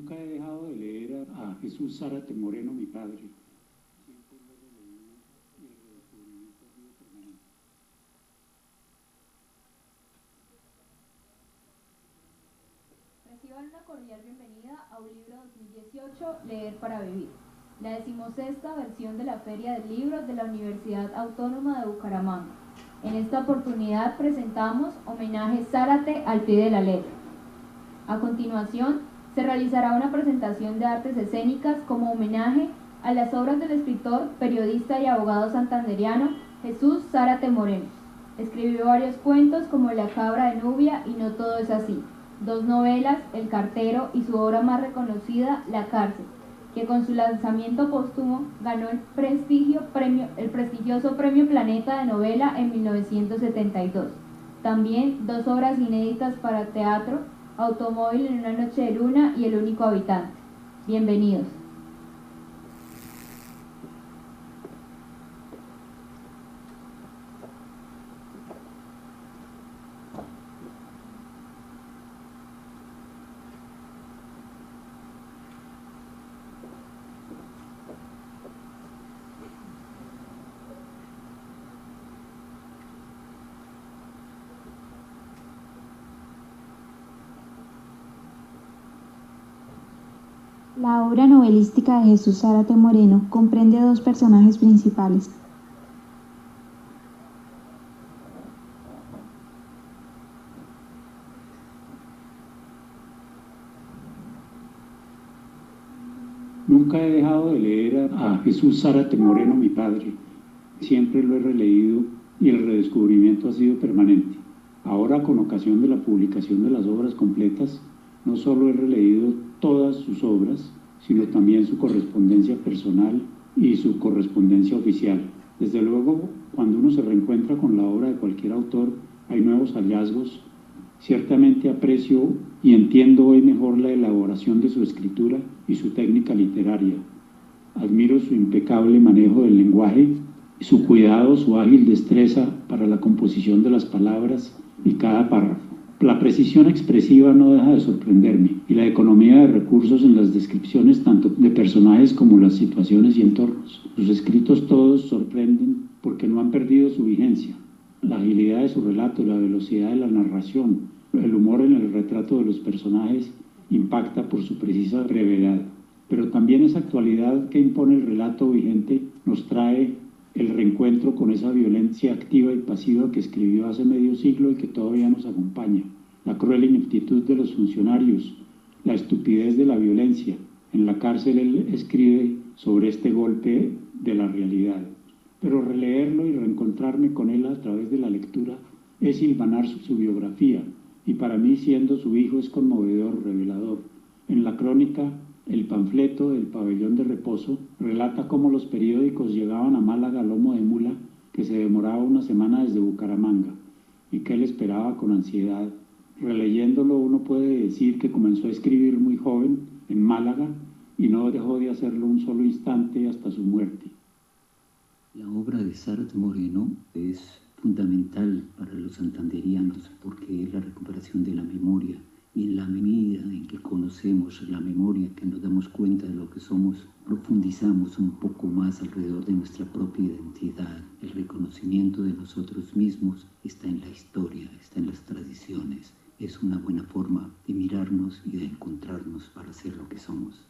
Nunca he dejado de leer a Jesús Zárate Moreno, mi padre. Siempre lo he releído y el redescubrimiento ha sido permanente. Reciban una cordial bienvenida a un libro 2018, Leer para Vivir, la 16ª versión de la Feria del Libro de la Universidad Autónoma de Bucaramanga. En esta oportunidad presentamos Homenaje Zárate al pie de la letra. A continuación, se realizará una presentación de artes escénicas como homenaje a las obras del escritor, periodista y abogado santandereano Jesús Zárate Moreno. Escribió varios cuentos como La cabra de Nubia y No todo es así, 2 novelas, El cartero y su obra más reconocida, La cárcel, que con su lanzamiento póstumo ganó el prestigioso Premio Planeta de Novela en 1972. También 2 obras inéditas para teatro, Automóvil en una noche de luna y El único habitante. Bienvenidos. La obra novelística de Jesús Zárate Moreno comprende 2 personajes principales. Nunca he dejado de leer a Jesús Zárate Moreno, mi padre. Siempre lo he releído y el redescubrimiento ha sido permanente. Ahora, con ocasión de la publicación de las obras completas, no solo he releído todas sus obras, sino también su correspondencia personal y su correspondencia oficial. Desde luego, cuando uno se reencuentra con la obra de cualquier autor, hay nuevos hallazgos. Ciertamente aprecio y entiendo hoy mejor la elaboración de su escritura y su técnica literaria. Admiro su impecable manejo del lenguaje, su cuidado, su ágil destreza para la composición de las palabras y cada párrafo. La precisión expresiva no deja de sorprenderme y la economía de recursos en las descripciones tanto de personajes como las situaciones y entornos. Sus escritos todos sorprenden porque no han perdido su vigencia. La agilidad de su relato, la velocidad de la narración, el humor en el retrato de los personajes impacta por su precisa brevedad. Pero también esa actualidad que impone el relato vigente nos trae el reencuentro con esa violencia activa y pasiva que escribió hace medio siglo y que todavía nos acompaña. La cruel ineptitud de los funcionarios, la estupidez de la violencia. En La cárcel él escribe sobre este golpe de la realidad. Pero releerlo y reencontrarme con él a través de la lectura es hilvanar su biografía, y para mí, siendo su hijo, es conmovedor, revelador. En la crónica, el panfleto del pabellón de reposo relata cómo los periódicos llegaban a Málaga a lomo de mula, que se demoraba una semana desde Bucaramanga, y que él esperaba con ansiedad. Releyéndolo, uno puede decir que comenzó a escribir muy joven en Málaga y no dejó de hacerlo un solo instante hasta su muerte. La obra de Zárate Moreno es fundamental para los santanderianos porque es la recuperación de la memoria, y en la medida en que conocemos la memoria, que nos damos cuenta de lo que somos, profundizamos un poco más alrededor de nuestra propia identidad. El reconocimiento de nosotros mismos está en la historia, está en las tradiciones. Es una buena forma de mirarnos y de encontrarnos para ser lo que somos.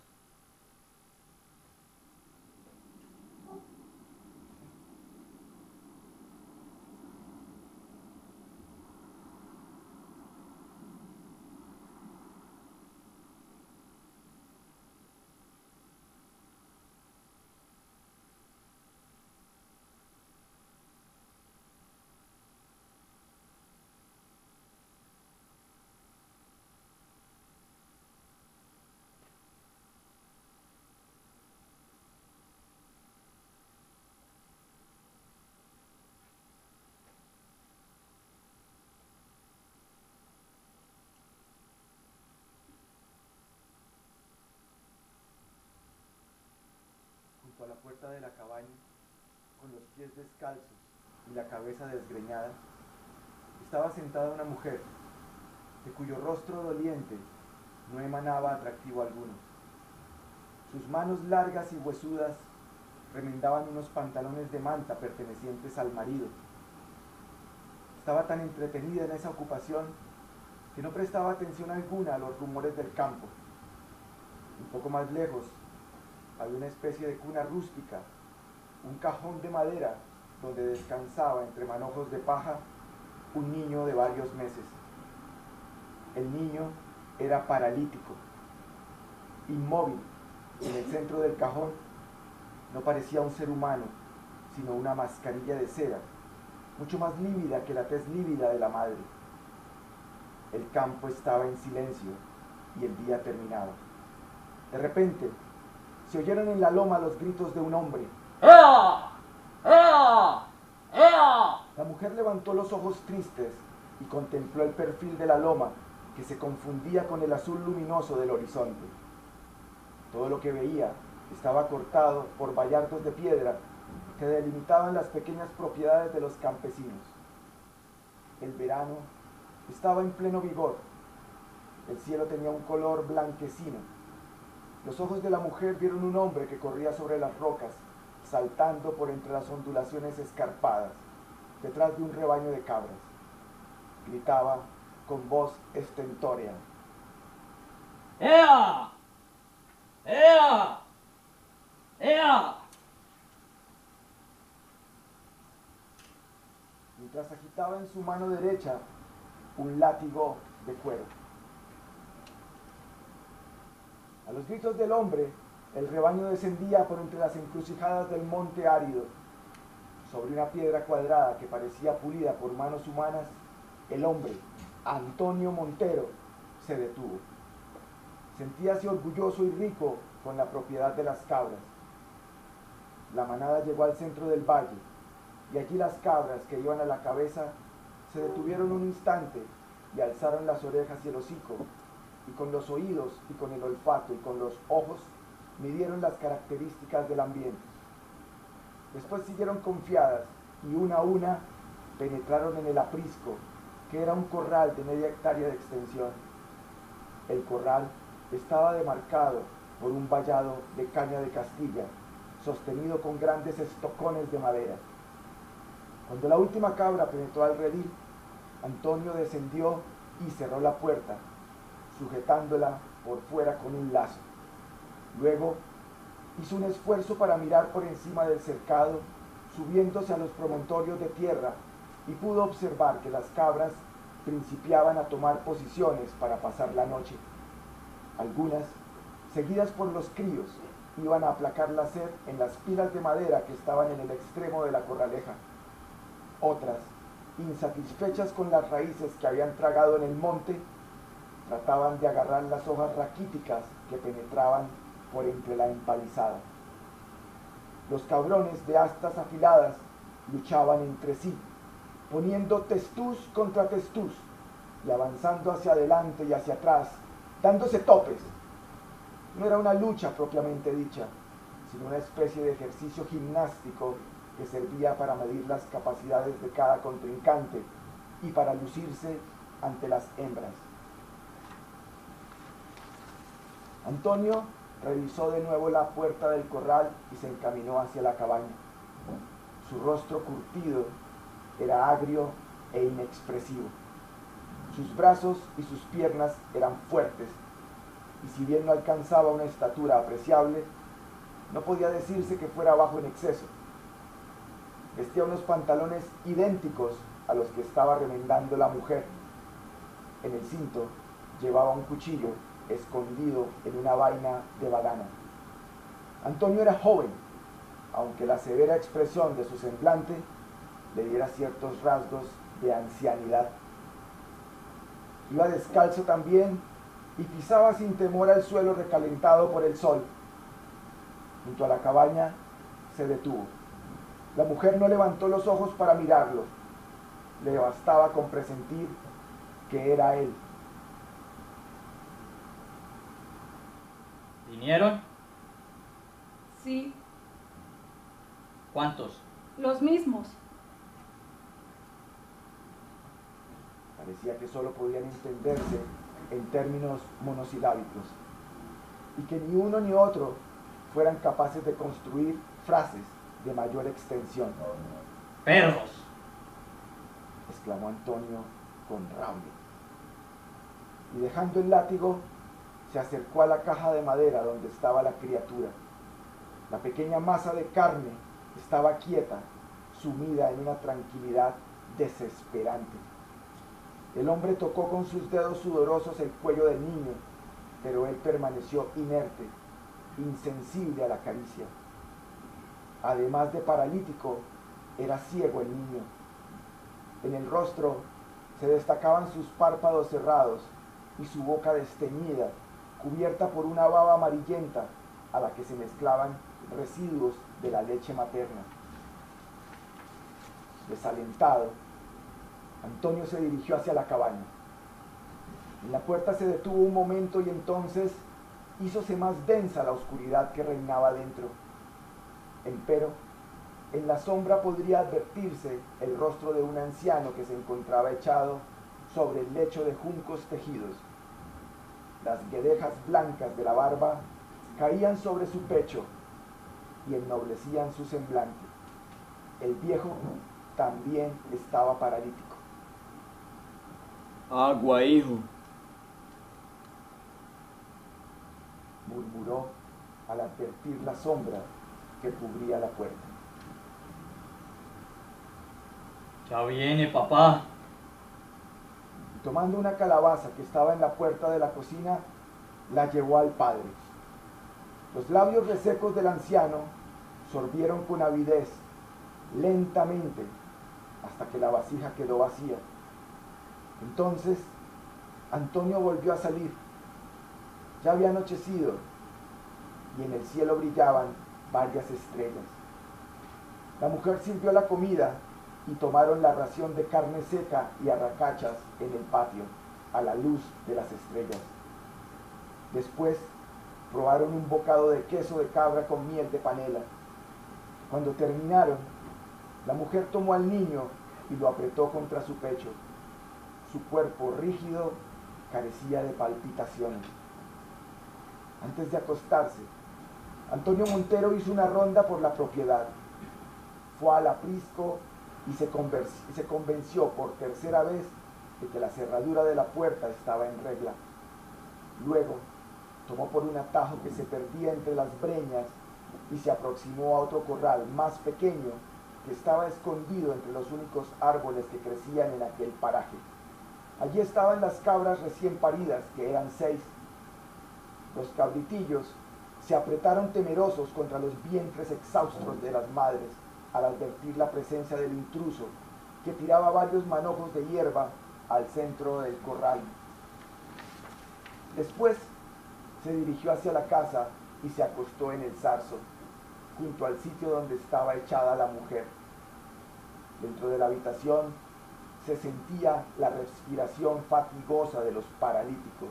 A la puerta de la cabaña, con los pies descalzos y la cabeza desgreñada, estaba sentada una mujer, de cuyo rostro doliente no emanaba atractivo alguno. Sus manos largas y huesudas remendaban unos pantalones de manta pertenecientes al marido. Estaba tan entretenida en esa ocupación que no prestaba atención alguna a los rumores del campo. Un poco más lejos había una especie de cuna rústica, un cajón de madera donde descansaba entre manojos de paja un niño de varios meses. El niño era paralítico, inmóvil en el centro del cajón. No parecía un ser humano, sino una mascarilla de cera, mucho más lívida que la tez lívida de la madre. El campo estaba en silencio y el día terminaba. De repente, se oyeron en la loma los gritos de un hombre. ¡Ea! ¡Ea! ¡Ea! La mujer levantó los ojos tristes y contempló el perfil de la loma que se confundía con el azul luminoso del horizonte. Todo lo que veía estaba cortado por vallardos de piedra que delimitaban las pequeñas propiedades de los campesinos. El verano estaba en pleno vigor. El cielo tenía un color blanquecino. Los ojos de la mujer vieron un hombre que corría sobre las rocas, saltando por entre las ondulaciones escarpadas, detrás de un rebaño de cabras. Gritaba con voz estentórea: ¡Ea! ¡Ea! ¡Ea! mientras agitaba en su mano derecha un látigo de cuero. A los gritos del hombre, el rebaño descendía por entre las encrucijadas del monte árido. Sobre una piedra cuadrada que parecía pulida por manos humanas, el hombre, Antonio Montero, se detuvo. Sentíase orgulloso y rico con la propiedad de las cabras. La manada llegó al centro del valle, y allí las cabras que iban a la cabeza se detuvieron un instante y alzaron las orejas y el hocico, y con los oídos y con el olfato y con los ojos midieron las características del ambiente. Después siguieron confiadas y una a una penetraron en el aprisco, que era un corral de media hectárea de extensión. El corral estaba demarcado por un vallado de caña de Castilla, sostenido con grandes estocones de madera. Cuando la última cabra penetró al redil, Antonio descendió y cerró la puerta, sujetándola por fuera con un lazo. Luego hizo un esfuerzo para mirar por encima del cercado, subiéndose a los promontorios de tierra, y pudo observar que las cabras principiaban a tomar posiciones para pasar la noche. Algunas, seguidas por los críos, iban a aplacar la sed en las pilas de madera que estaban en el extremo de la corraleja. Otras, insatisfechas con las raíces que habían tragado en el monte, trataban de agarrar las hojas raquíticas que penetraban por entre la empalizada. Los cabrones de astas afiladas luchaban entre sí, poniendo testuz contra testuz y avanzando hacia adelante y hacia atrás, dándose topes. No era una lucha propiamente dicha, sino una especie de ejercicio gimnástico que servía para medir las capacidades de cada contrincante y para lucirse ante las hembras. Antonio revisó de nuevo la puerta del corral y se encaminó hacia la cabaña. Su rostro curtido era agrio e inexpresivo. Sus brazos y sus piernas eran fuertes, y si bien no alcanzaba una estatura apreciable, no podía decirse que fuera bajo en exceso. Vestía unos pantalones idénticos a los que estaba remendando la mujer. En el cinto llevaba un cuchillo escondido en una vaina de badana. Antonio era joven, aunque la severa expresión de su semblante le diera ciertos rasgos de ancianidad. Iba descalzo también y pisaba sin temor al suelo recalentado por el sol. Junto a la cabaña se detuvo. La mujer no levantó los ojos para mirarlo. Le bastaba con presentir que era él. ¿Vinieron? Sí, ¿Cuántos? los mismos. Parecía que solo podían entenderse en términos monosilábicos, y que ni uno ni otro fueran capaces de construir frases de mayor extensión. ¡Perros! Exclamó Antonio con rabia. Y dejando el látigo, se acercó a la caja de madera donde estaba la criatura. La pequeña masa de carne estaba quieta, sumida en una tranquilidad desesperante. El hombre tocó con sus dedos sudorosos el cuello del niño, pero él permaneció inerte, insensible a la caricia. Además de paralítico, era ciego el niño. En el rostro se destacaban sus párpados cerrados y su boca desteñida, cubierta por una baba amarillenta a la que se mezclaban residuos de la leche materna. Desalentado, Antonio se dirigió hacia la cabaña. En la puerta se detuvo un momento y entonces hízose más densa la oscuridad que reinaba dentro. Empero, en la sombra podría advertirse el rostro de un anciano que se encontraba echado sobre el lecho de juncos tejidos. Las guedejas blancas de la barba caían sobre su pecho y ennoblecían su semblante. El viejo también estaba paralítico. Agua, hijo, murmuró al advertir la sombra que cubría la puerta. Ya viene, papá. Tomando una calabaza que estaba en la puerta de la cocina, la llevó al padre. Los labios resecos del anciano sorbieron con avidez, lentamente, hasta que la vasija quedó vacía. Entonces, Antonio volvió a salir. Ya había anochecido y en el cielo brillaban varias estrellas. La mujer sirvió la comida y tomaron la ración de carne seca y arracachas en el patio, a la luz de las estrellas. Después probaron un bocado de queso de cabra con miel de panela. Cuando terminaron, la mujer tomó al niño y lo apretó contra su pecho. Su cuerpo rígido carecía de palpitaciones. Antes de acostarse, Antonio Montero hizo una ronda por la propiedad. Fue al aprisco y se convenció por tercera vez de que la cerradura de la puerta estaba en regla. Luego tomó por un atajo que se perdía entre las breñas y se aproximó a otro corral más pequeño que estaba escondido entre los únicos árboles que crecían en aquel paraje. Allí estaban las cabras recién paridas, que eran 6. Los cabritillos se apretaron temerosos contra los vientres exhaustos de las madres al advertir la presencia del intruso, que tiraba varios manojos de hierba al centro del corral. Después se dirigió hacia la casa y se acostó en el zarzo, junto al sitio donde estaba echada la mujer. Dentro de la habitación se sentía la respiración fatigosa de los paralíticos,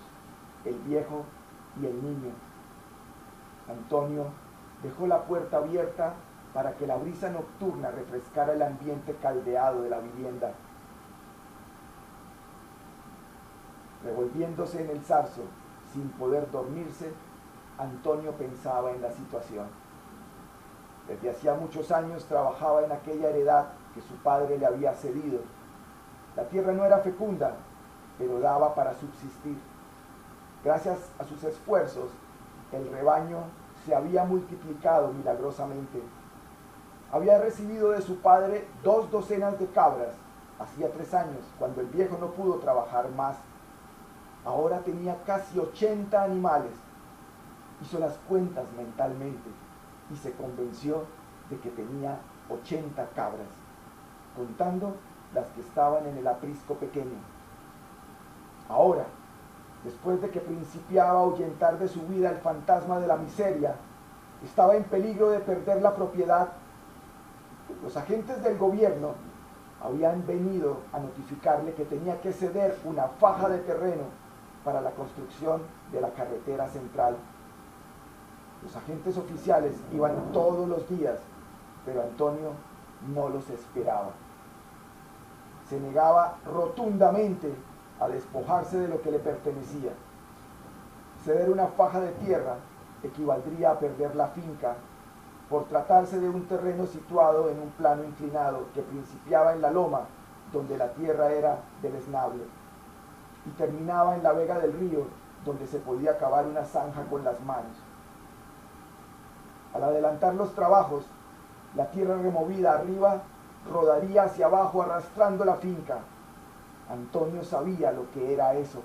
el viejo y el niño. Antonio dejó la puerta abierta para que la brisa nocturna refrescara el ambiente caldeado de la vivienda. Revolviéndose en el zarzo, sin poder dormirse, Antonio pensaba en la situación. Desde hacía muchos años trabajaba en aquella heredad que su padre le había cedido. La tierra no era fecunda, pero daba para subsistir. Gracias a sus esfuerzos, el rebaño se había multiplicado milagrosamente. Había recibido de su padre 2 docenas de cabras, hacía 3 años, cuando el viejo no pudo trabajar más. Ahora tenía casi 80 animales. Hizo las cuentas mentalmente y se convenció de que tenía 80 cabras, contando las que estaban en el aprisco pequeño. Ahora, después de que principiaba a ahuyentar de su vida el fantasma de la miseria, estaba en peligro de perder la propiedad. Los agentes del gobierno habían venido a notificarle que tenía que ceder una faja de terreno para la construcción de la carretera central. Los agentes oficiales iban todos los días, pero Antonio no los esperaba. Se negaba rotundamente a despojarse de lo que le pertenecía. Ceder una faja de tierra equivaldría a perder la finca por tratarse de un terreno situado en un plano inclinado que principiaba en la loma, donde la tierra era deleznable, y terminaba en la vega del río, donde se podía cavar una zanja con las manos. Al adelantar los trabajos, la tierra removida arriba rodaría hacia abajo arrastrando la finca. Antonio sabía lo que era eso.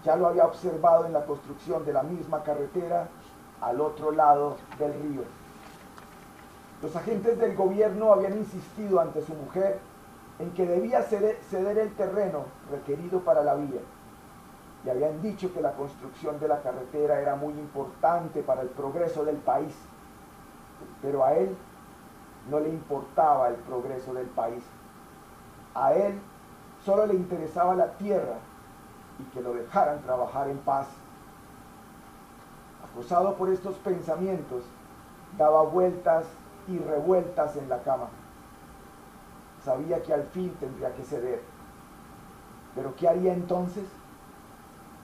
Ya lo había observado en la construcción de la misma carretera al otro lado del río. Los agentes del gobierno habían insistido ante su mujer en que debía ceder el terreno requerido para la vía, y habían dicho que la construcción de la carretera era muy importante para el progreso del país, pero a él no le importaba el progreso del país. A él solo le interesaba la tierra y que lo dejaran trabajar en paz. Acosado por estos pensamientos, daba vueltas y revueltas en la cama. Sabía que al fin tendría que ceder. ¿Pero qué haría entonces?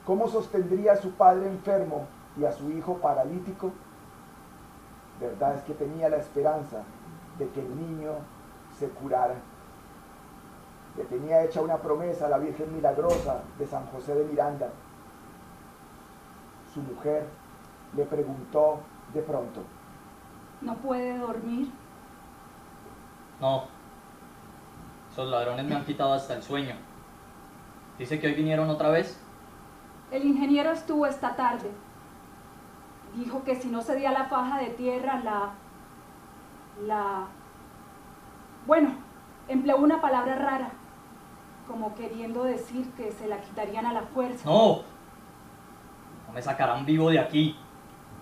¿Cómo sostendría a su padre enfermo y a su hijo paralítico? Verdad es que tenía la esperanza de que el niño se curara. Le tenía hecha una promesa a la Virgen Milagrosa de San José de Miranda. Su mujer le preguntó de pronto: ¿No puede dormir? No. Esos ladrones me han quitado hasta el sueño. ¿Dice que hoy vinieron otra vez? El ingeniero estuvo esta tarde. Dijo que si no cedía la faja de tierra, Bueno, empleó una palabra rara, como queriendo decir que se la quitarían a la fuerza. ¡No! No me sacarán vivo de aquí.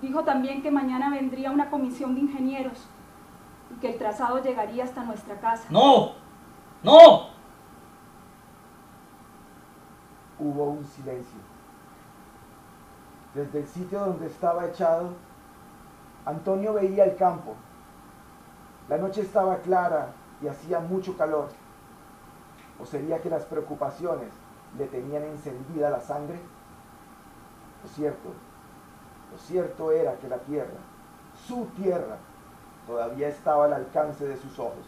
Dijo también que mañana vendría una comisión de ingenieros y que el trazado llegaría hasta nuestra casa. ¡No! ¡No! Hubo un silencio. Desde el sitio donde estaba echado, Antonio veía el campo. La noche estaba clara y hacía mucho calor. ¿O sería que las preocupaciones le tenían encendida la sangre? Lo cierto era que la tierra, su tierra, todavía estaba al alcance de sus ojos.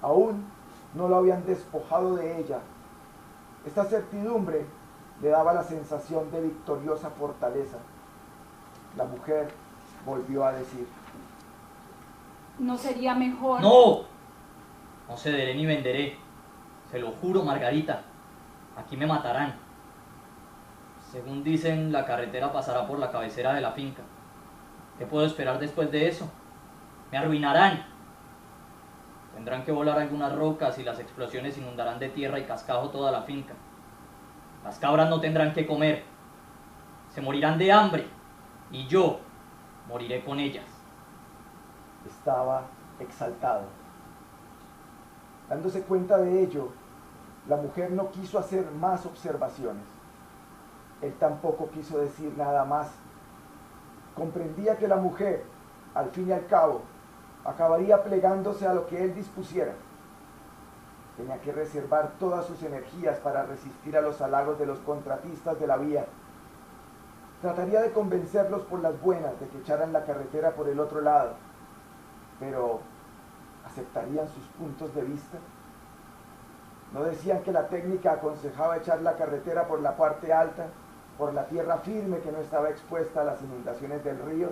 Aún no lo habían despojado de ella. Esta certidumbre le daba la sensación de victoriosa fortaleza. La mujer volvió a decir: ¿No sería mejor? ¡No! No cederé ni venderé. Se lo juro, Margarita. Aquí me matarán. Según dicen, la carretera pasará por la cabecera de la finca. ¿Qué puedo esperar después de eso? Me arruinarán. Tendrán que volar algunas rocas y las explosiones inundarán de tierra y cascajo toda la finca. Las cabras no tendrán que comer. Se morirán de hambre. Y yo moriré con ellas. Estaba exaltado. Dándose cuenta de ello, la mujer no quiso hacer más observaciones. Él tampoco quiso decir nada más. Comprendía que la mujer, al fin y al cabo, acabaría plegándose a lo que él dispusiera. Tenía que reservar todas sus energías para resistir a los halagos de los contratistas de la vía. Trataría de convencerlos por las buenas de que echaran la carretera por el otro lado, pero ¿aceptarían sus puntos de vista? ¿No decían que la técnica aconsejaba echar la carretera por la parte alta, por la tierra firme que no estaba expuesta a las inundaciones del río?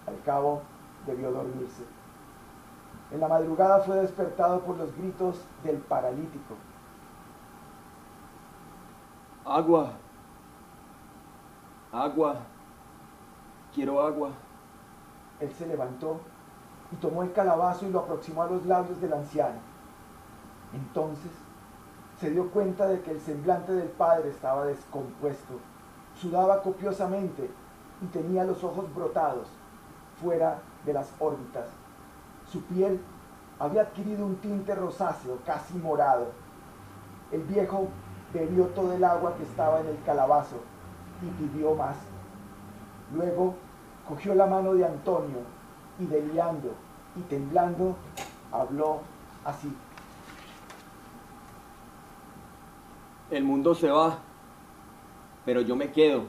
Al cabo, debió dormirse. En la madrugada fue despertado por los gritos del paralítico. Agua, agua, quiero agua. Él se levantó y tomó el calabazo y lo aproximó a los labios del anciano. Entonces se dio cuenta de que el semblante del padre estaba descompuesto, sudaba copiosamente y tenía los ojos brotados, fuera de las órbitas. Su piel había adquirido un tinte rosáceo, casi morado. El viejo bebió todo el agua que estaba en el calabazo y pidió más. Luego cogió la mano de Antonio y, delirando y temblando, habló así: El mundo se va, pero yo me quedo.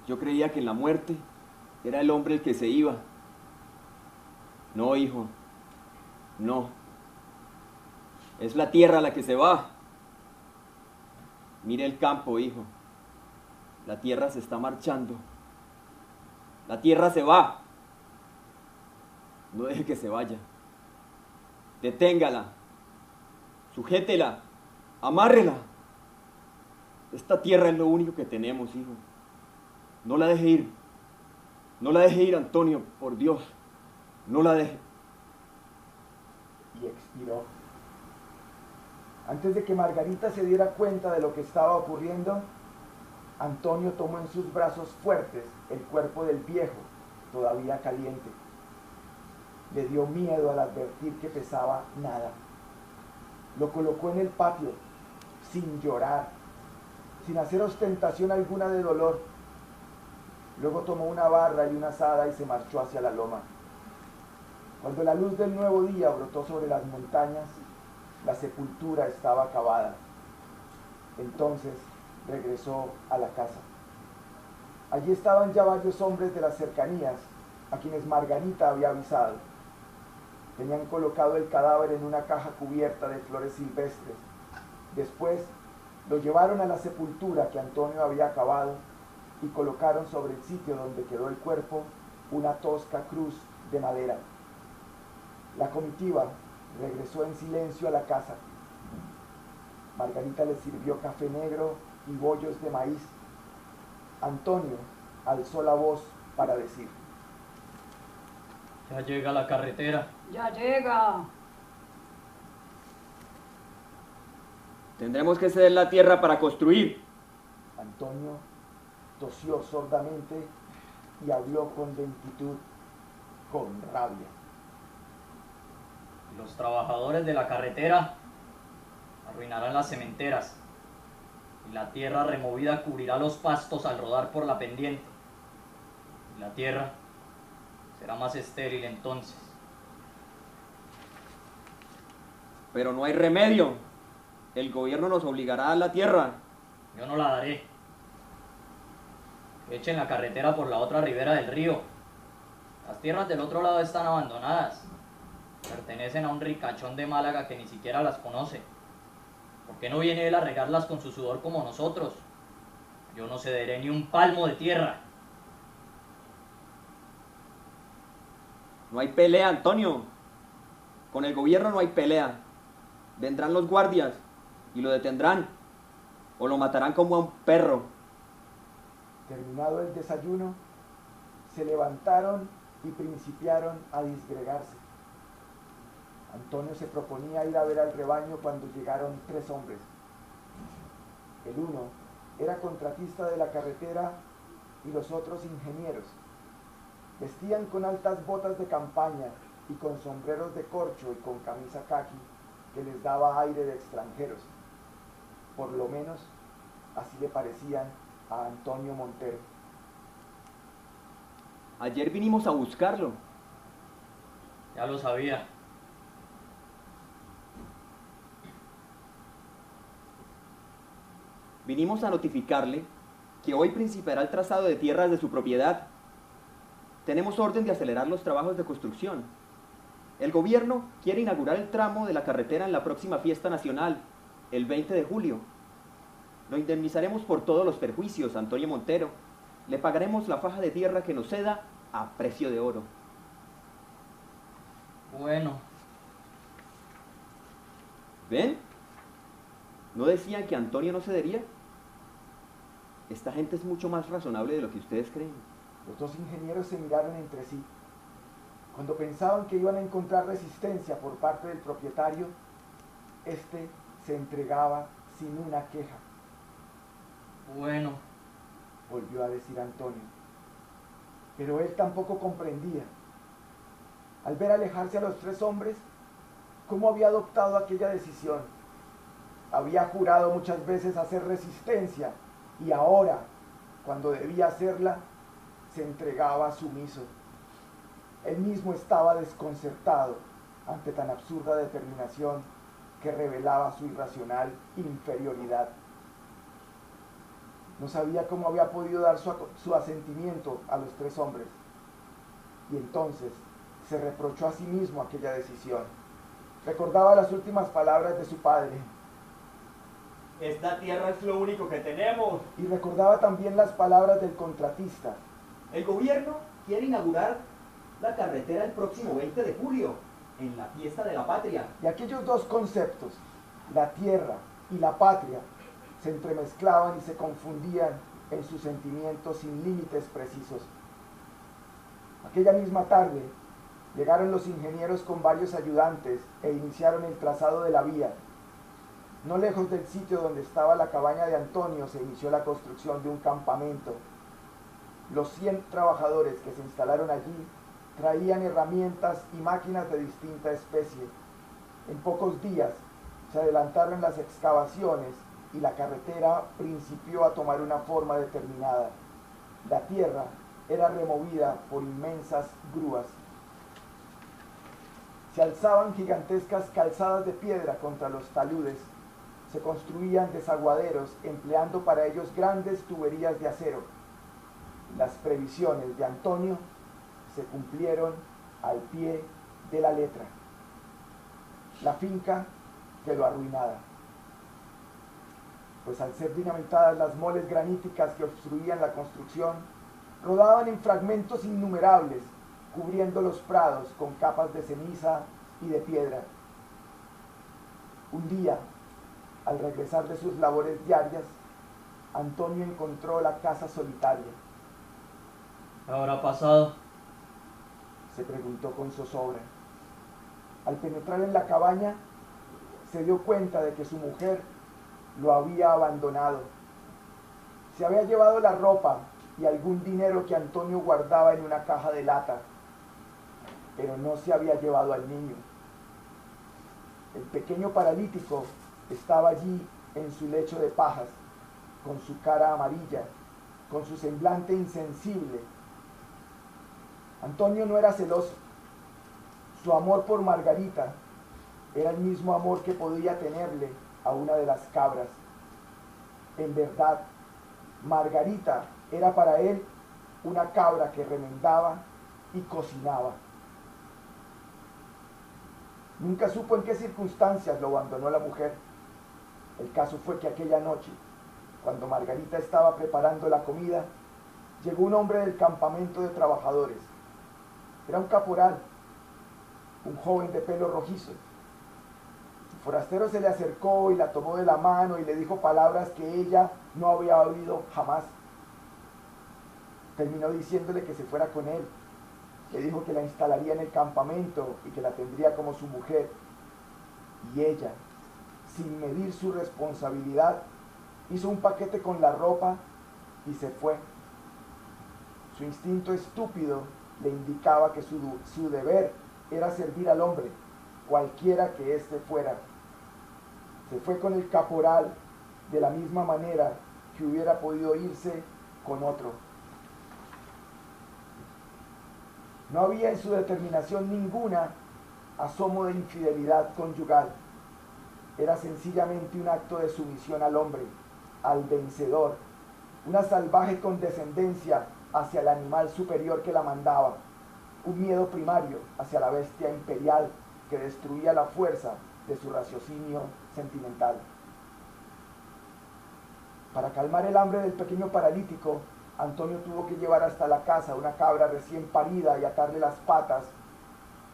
Yo creía que en la muerte era el hombre el que se iba. No, hijo, no. Es la tierra la que se va. Mire el campo, hijo. La tierra se está marchando. La tierra se va. No deje que se vaya. Deténgala. Sujétela. Amárrela. Esta tierra es lo único que tenemos, hijo. No la deje ir. No la deje ir, Antonio, por Dios. No la deje. Y expiró. Antes de que Margarita se diera cuenta de lo que estaba ocurriendo, Antonio tomó en sus brazos fuertes el cuerpo del viejo, todavía caliente. Le dio miedo al advertir que pesaba nada. Lo colocó en el patio, sin llorar, sin hacer ostentación alguna de dolor. Luego tomó una barra y una azada y se marchó hacia la loma. Cuando la luz del nuevo día brotó sobre las montañas, la sepultura estaba acabada. Entonces regresó a la casa. Allí estaban ya varios hombres de las cercanías, a quienes Margarita había avisado. Tenían colocado el cadáver en una caja cubierta de flores silvestres. Después lo llevaron a la sepultura que Antonio había acabado y colocaron sobre el sitio donde quedó el cuerpo una tosca cruz de madera. La comitiva regresó en silencio a la casa. Margarita les sirvió café negro y bollos de maíz. Antonio alzó la voz para decir: Ya llega la carretera. Ya llega. Tendremos que ceder la tierra para construir. Antonio tosió sordamente y habló con lentitud, con rabia. Los trabajadores de la carretera arruinarán las cementeras y la tierra removida cubrirá los pastos al rodar por la pendiente. Y la tierra será más estéril entonces. Pero no hay remedio. El gobierno nos obligará a dar la tierra. Yo no la daré. Echen la carretera por la otra ribera del río. Las tierras del otro lado están abandonadas. Pertenecen a un ricachón de Málaga que ni siquiera las conoce. ¿Por qué no viene él a regarlas con su sudor como nosotros? Yo no cederé ni un palmo de tierra. No hay pelea, Antonio. Con el gobierno no hay pelea. Vendrán los guardias y lo detendrán. O lo matarán como a un perro. Terminado el desayuno, se levantaron y principiaron a disgregarse. Antonio se proponía ir a ver al rebaño cuando llegaron 3 hombres. El uno era contratista de la carretera y los otros ingenieros. Vestían con altas botas de campaña y con sombreros de corcho y con camisa caqui que les daba aire de extranjeros. Por lo menos así le parecían a Antonio Montero. Ayer vinimos a buscarlo. Ya lo sabía. Vinimos a notificarle que hoy principiará el trazado de tierras de su propiedad. Tenemos orden de acelerar los trabajos de construcción. El gobierno quiere inaugurar el tramo de la carretera en la próxima fiesta nacional, el 20 de julio. Lo indemnizaremos por todos los perjuicios, Antonio Montero. Le pagaremos la faja de tierra que nos ceda a precio de oro. Bueno. ¿Ven? ¿No decían que Antonio no cedería? Esta gente es mucho más razonable de lo que ustedes creen. Los 2 ingenieros se miraron entre sí. Cuando pensaban que iban a encontrar resistencia por parte del propietario, este se entregaba sin una queja. Bueno. Volvió a decir Antonio. Pero él tampoco comprendía. Al ver alejarse a los 3 hombres, ¿cómo había adoptado aquella decisión? Había jurado muchas veces hacer resistencia y ahora, cuando debía hacerla, se entregaba sumiso. Él mismo estaba desconcertado ante tan absurda determinación que revelaba su irracional inferioridad. No sabía cómo había podido dar su asentimiento a los 3 hombres. Y entonces se reprochó a sí mismo aquella decisión. Recordaba las últimas palabras de su padre. Esta tierra es lo único que tenemos. Y recordaba también las palabras del contratista. El gobierno quiere inaugurar la carretera el próximo 20 de julio, en la fiesta de la patria. Y aquellos 2 conceptos, la tierra y la patria, se entremezclaban y se confundían en sus sentimientos sin límites precisos. Aquella misma tarde llegaron los ingenieros con varios ayudantes e iniciaron el trazado de la vía. No lejos del sitio donde estaba la cabaña de Antonio se inició la construcción de un campamento. Los 100 trabajadores que se instalaron allí traían herramientas y máquinas de distinta especie. En pocos días se adelantaron las excavaciones y la carretera principió a tomar una forma determinada. La tierra era removida por inmensas grúas. Se alzaban gigantescas calzadas de piedra contra los taludes. Se construían desaguaderos empleando para ellos grandes tuberías de acero. Las previsiones de Antonio se cumplieron al pie de la letra. La finca quedó arruinada, pues al ser dinamitadas las moles graníticas que obstruían la construcción, rodaban en fragmentos innumerables, cubriendo los prados con capas de ceniza y de piedra. Un día, al regresar de sus labores diarias, Antonio encontró la casa solitaria. ¿Qué habrá pasado? Se preguntó con zozobra. Al penetrar en la cabaña, se dio cuenta de que su mujer lo había abandonado. Se había llevado la ropa y algún dinero que Antonio guardaba en una caja de lata, pero no se había llevado al niño. El pequeño paralítico estaba allí en su lecho de pajas, con su cara amarilla, con su semblante insensible. Antonio no era celoso. Su amor por Margarita era el mismo amor que podía tenerle a una de las cabras. En verdad, Margarita era para él una cabra que remendaba y cocinaba. Nunca supo en qué circunstancias lo abandonó la mujer. El caso fue que aquella noche, cuando Margarita estaba preparando la comida, llegó un hombre del campamento de trabajadores. Era un caporal, un joven de pelo rojizo. El forastero se le acercó y la tomó de la mano y le dijo palabras que ella no había oído jamás. Terminó diciéndole que se fuera con él. Le dijo que la instalaría en el campamento y que la tendría como su mujer. Y ella, sin medir su responsabilidad, hizo un paquete con la ropa y se fue. Su instinto estúpido le indicaba que su deber era servir al hombre, cualquiera que éste fuera. Se fue con el caporal de la misma manera que hubiera podido irse con otro. No había en su determinación ninguna asomo de infidelidad conyugal. Era sencillamente un acto de sumisión al hombre, al vencedor, una salvaje condescendencia hacia el animal superior que la mandaba, un miedo primario hacia la bestia imperial que destruía la fuerza de su raciocinio sentimental. Para calmar el hambre del pequeño paralítico, Antonio tuvo que llevar hasta la casa una cabra recién parida y atarle las patas,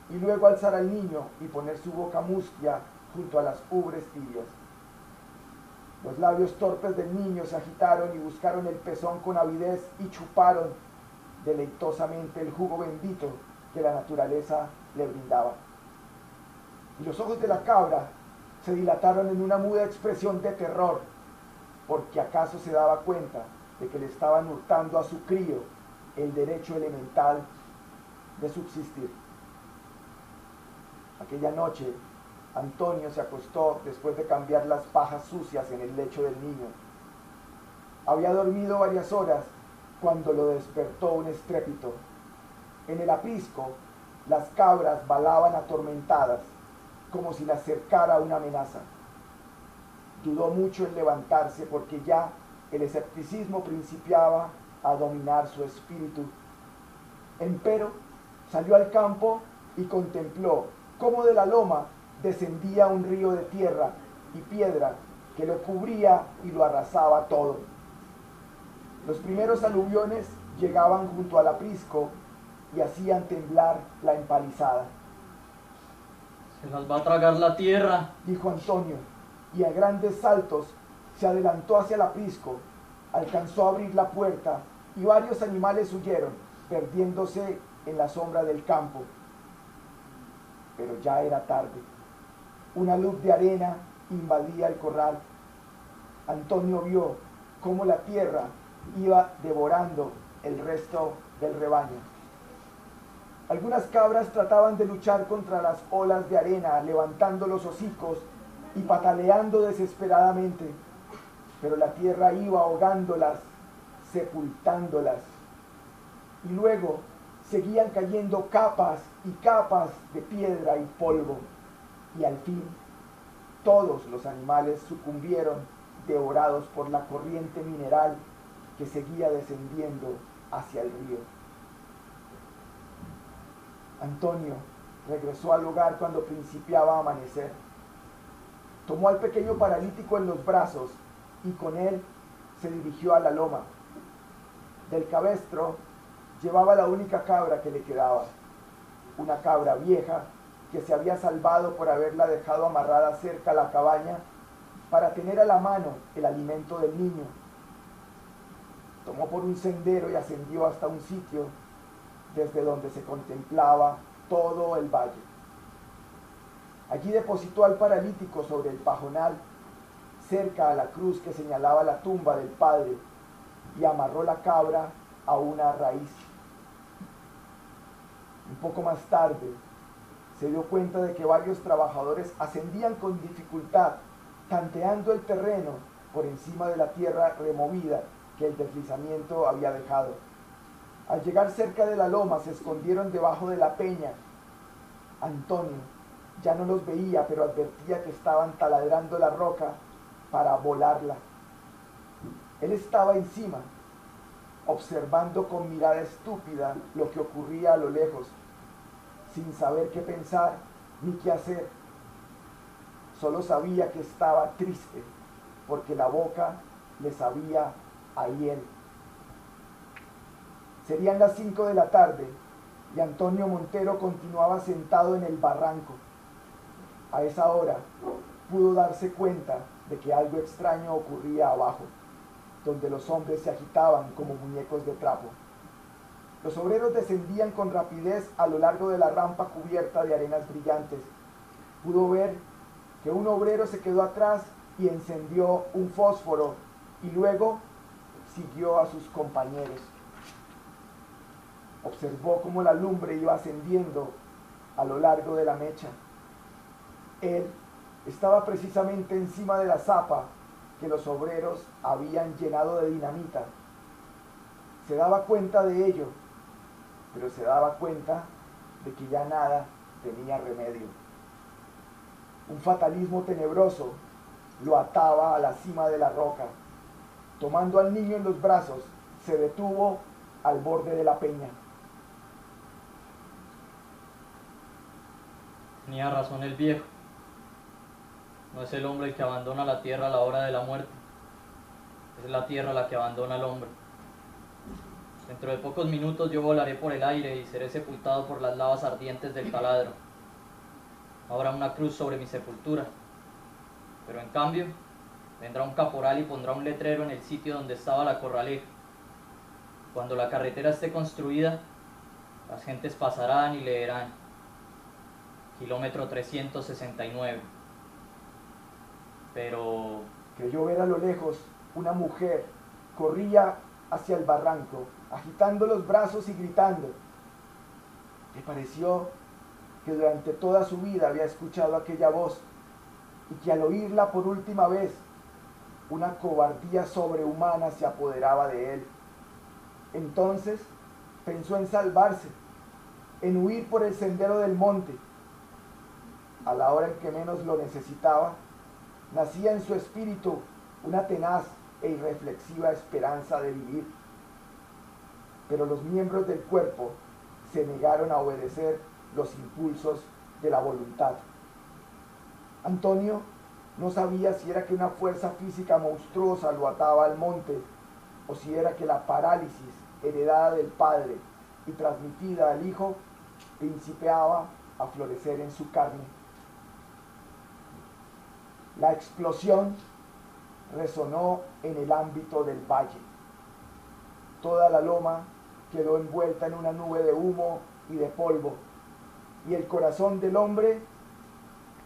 y luego alzar al niño y poner su boca mustia junto a las ubres tibias. Los labios torpes del niño se agitaron y buscaron el pezón con avidez y chuparon deleitosamente el jugo bendito que la naturaleza le brindaba. Y los ojos de la cabra se dilataron en una muda expresión de terror, porque acaso se daba cuenta de que le estaban hurtando a su crío el derecho elemental de subsistir. Aquella noche, Antonio se acostó después de cambiar las pajas sucias en el lecho del niño. Había dormido varias horas cuando lo despertó un estrépito. En el aprisco, las cabras balaban atormentadas, como si las cercara una amenaza. Dudó mucho en levantarse porque ya el escepticismo principiaba a dominar su espíritu. Empero salió al campo y contempló cómo de la loma descendía un río de tierra y piedra que lo cubría y lo arrasaba todo. Los primeros aluviones llegaban junto al aprisco y hacían temblar la empalizada. Se las va a tragar la tierra, dijo Antonio, y a grandes saltos se adelantó hacia el aprisco, alcanzó a abrir la puerta y varios animales huyeron, perdiéndose en la sombra del campo. Pero ya era tarde. Una luz de arena invadía el corral. Antonio vio cómo la tierra iba devorando el resto del rebaño. Algunas cabras trataban de luchar contra las olas de arena, levantando los hocicos y pataleando desesperadamente, pero la tierra iba ahogándolas, sepultándolas. Y luego seguían cayendo capas y capas de piedra y polvo, y al fin todos los animales sucumbieron, devorados por la corriente mineral que seguía descendiendo hacia el río. Antonio regresó al hogar cuando principiaba a amanecer. Tomó al pequeño paralítico en los brazos y con él se dirigió a la loma. Del cabestro llevaba la única cabra que le quedaba, una cabra vieja que se había salvado por haberla dejado amarrada cerca a la cabaña para tener a la mano el alimento del niño. Tomó por un sendero y ascendió hasta un sitio desde donde se contemplaba todo el valle. Allí depositó al paralítico sobre el pajonal, cerca a la cruz que señalaba la tumba del padre, y amarró la cabra a una raíz. Un poco más tarde, se dio cuenta de que varios trabajadores ascendían con dificultad, tanteando el terreno por encima de la tierra removida que el deslizamiento había dejado. Al llegar cerca de la loma se escondieron debajo de la peña. Antonio ya no los veía, pero advertía que estaban taladrando la roca para volarla. Él estaba encima, observando con mirada estúpida lo que ocurría a lo lejos, sin saber qué pensar ni qué hacer. Solo sabía que estaba triste, porque la boca le sabía a hiel. Serían las 5 de la tarde y Antonio Montero continuaba sentado en el barranco. A esa hora pudo darse cuenta de que algo extraño ocurría abajo, donde los hombres se agitaban como muñecos de trapo. Los obreros descendían con rapidez a lo largo de la rampa cubierta de arenas brillantes. Pudo ver que un obrero se quedó atrás y encendió un fósforo y luego siguió a sus compañeros. Observó cómo la lumbre iba ascendiendo a lo largo de la mecha. Él estaba precisamente encima de la zapa que los obreros habían llenado de dinamita. Se daba cuenta de ello, pero se daba cuenta de que ya nada tenía remedio. Un fatalismo tenebroso lo ataba a la cima de la roca. Tomando al niño en los brazos, se detuvo al borde de la peña. Tenía razón el viejo. No es el hombre el que abandona la tierra a la hora de la muerte. Es la tierra la que abandona al hombre. Dentro de pocos minutos yo volaré por el aire y seré sepultado por las lavas ardientes del taladro. No habrá una cruz sobre mi sepultura. Pero en cambio, vendrá un caporal y pondrá un letrero en el sitio donde estaba la corraleja. Cuando la carretera esté construida, las gentes pasarán y leerán: kilómetro 369. Pero creyó ver a lo lejos una mujer. Corría hacia el barranco, agitando los brazos y gritando. Le pareció que durante toda su vida había escuchado aquella voz y que al oírla por última vez, una cobardía sobrehumana se apoderaba de él. Entonces pensó en salvarse, en huir por el sendero del monte. A la hora en que menos lo necesitaba, nacía en su espíritu una tenaz e irreflexiva esperanza de vivir. Pero los miembros del cuerpo se negaron a obedecer los impulsos de la voluntad. Antonio no sabía si era que una fuerza física monstruosa lo ataba al monte o si era que la parálisis heredada del padre y transmitida al hijo principiaba a florecer en su carne. La explosión resonó en el ámbito del valle. Toda la loma quedó envuelta en una nube de humo y de polvo, y el corazón del hombre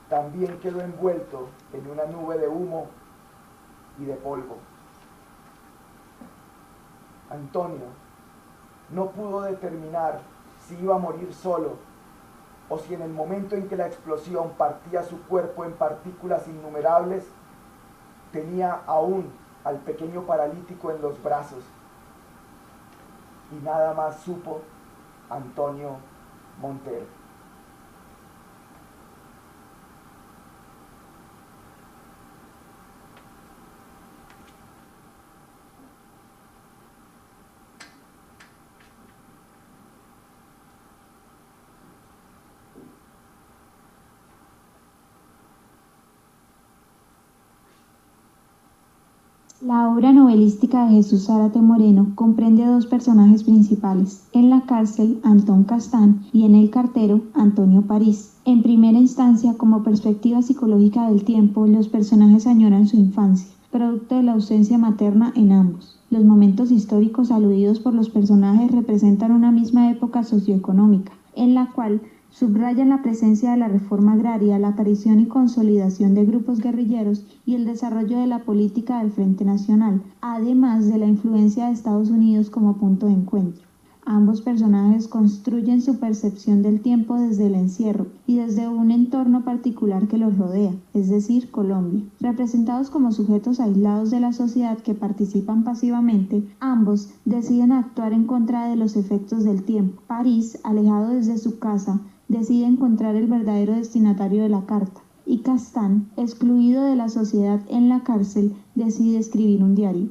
también quedó envuelto en una nube de humo y de polvo. Antonio no pudo determinar si iba a morir solo o si en el momento en que la explosión partía su cuerpo en partículas innumerables, tenía aún al pequeño paralítico en los brazos. Y nada más supo Antonio Montero. La obra novelística de Jesús Zárate Moreno comprende dos personajes principales: en la cárcel, Antón Castán, y en el cartero, Antonio París. En primera instancia, como perspectiva psicológica del tiempo, los personajes añoran su infancia, producto de la ausencia materna en ambos. Los momentos históricos aludidos por los personajes representan una misma época socioeconómica, en la cual subrayan la presencia de la reforma agraria, la aparición y consolidación de grupos guerrilleros y el desarrollo de la política del Frente Nacional, además de la influencia de Estados Unidos como punto de encuentro. Ambos personajes construyen su percepción del tiempo desde el encierro y desde un entorno particular que los rodea, es decir, Colombia. Representados como sujetos aislados de la sociedad que participan pasivamente, ambos deciden actuar en contra de los efectos del tiempo. París, alejado desde su casa, decide encontrar el verdadero destinatario de la carta, y Castán, excluido de la sociedad en la cárcel, decide escribir un diario.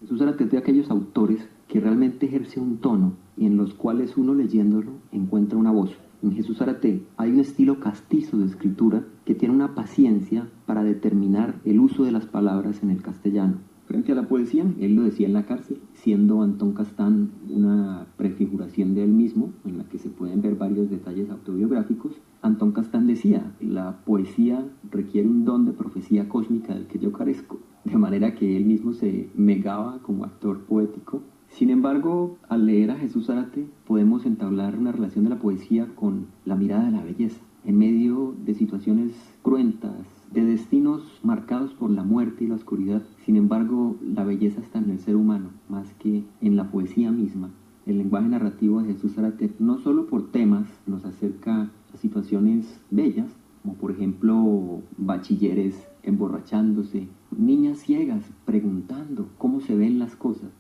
Jesús Zárate es de aquellos autores que realmente ejerce un tono y en los cuales uno leyéndolo encuentra una voz. En Jesús Zárate hay un estilo castizo de escritura que tiene una paciencia para determinar el uso de las palabras en el castellano. Frente a la poesía, él lo decía en la cárcel, siendo Antón Castán una prefiguración de él mismo, en la que se pueden ver varios detalles autobiográficos. Antón Castán decía: la poesía requiere un don de profecía cósmica del que yo carezco, de manera que él mismo se negaba como actor poético. Sin embargo, al leer a Jesús Zárate podemos entablar una relación de la poesía con la mirada de la belleza, en medio de situaciones cruentas, de destinos marcados por la muerte y la oscuridad. Sin embargo, la belleza está en el ser humano, más que en la poesía misma. El lenguaje narrativo de Jesús Zárate, no solo por temas, nos acerca a situaciones bellas, como por ejemplo bachilleres emborrachándose, niñas ciegas preguntando cómo se ven las cosas.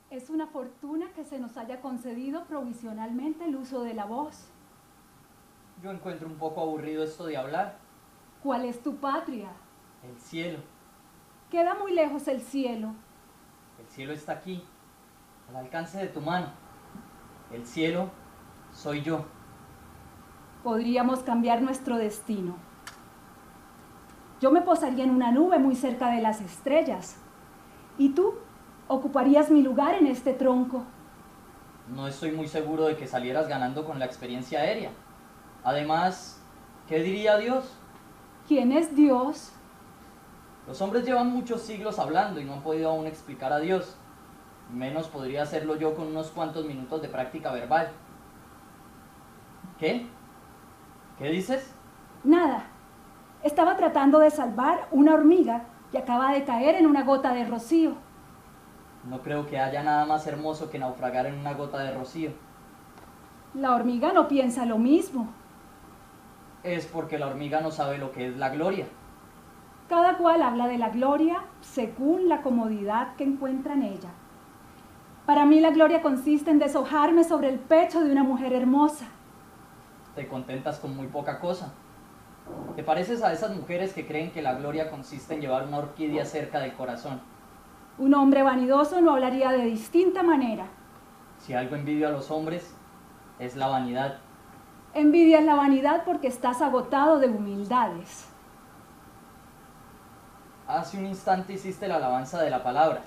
Es una fortuna que se nos haya concedido provisionalmente el uso de la voz. Yo encuentro un poco aburrido esto de hablar. ¿Cuál es tu patria? El cielo. Queda muy lejos el cielo. El cielo está aquí, al alcance de tu mano. El cielo soy yo. Podríamos cambiar nuestro destino. Yo me posaría en una nube muy cerca de las estrellas. ¿Y tú? Ocuparías mi lugar en este tronco. No estoy muy seguro de que salieras ganando con la experiencia aérea. Además, ¿qué diría Dios? ¿Quién es Dios? Los hombres llevan muchos siglos hablando y no han podido aún explicar a Dios. Menos podría hacerlo yo con unos cuantos minutos de práctica verbal. ¿Qué? ¿Qué dices? Nada. Estaba tratando de salvar una hormiga que acaba de caer en una gota de rocío. No creo que haya nada más hermoso que naufragar en una gota de rocío. La hormiga no piensa lo mismo. es porque la hormiga no sabe lo que es la gloria. Cada cual habla de la gloria según la comodidad que encuentra en ella. Para mí la gloria consiste en deshojarme sobre el pecho de una mujer hermosa. Te contentas con muy poca cosa. Te pareces a esas mujeres que creen que la gloria consiste en llevar una orquídea cerca del corazón. Un hombre vanidoso no hablaría de distinta manera. Si algo envidio a los hombres, es la vanidad. Envidias la vanidad porque estás agotado de humildades. Hace un instante hiciste la alabanza de la palabra.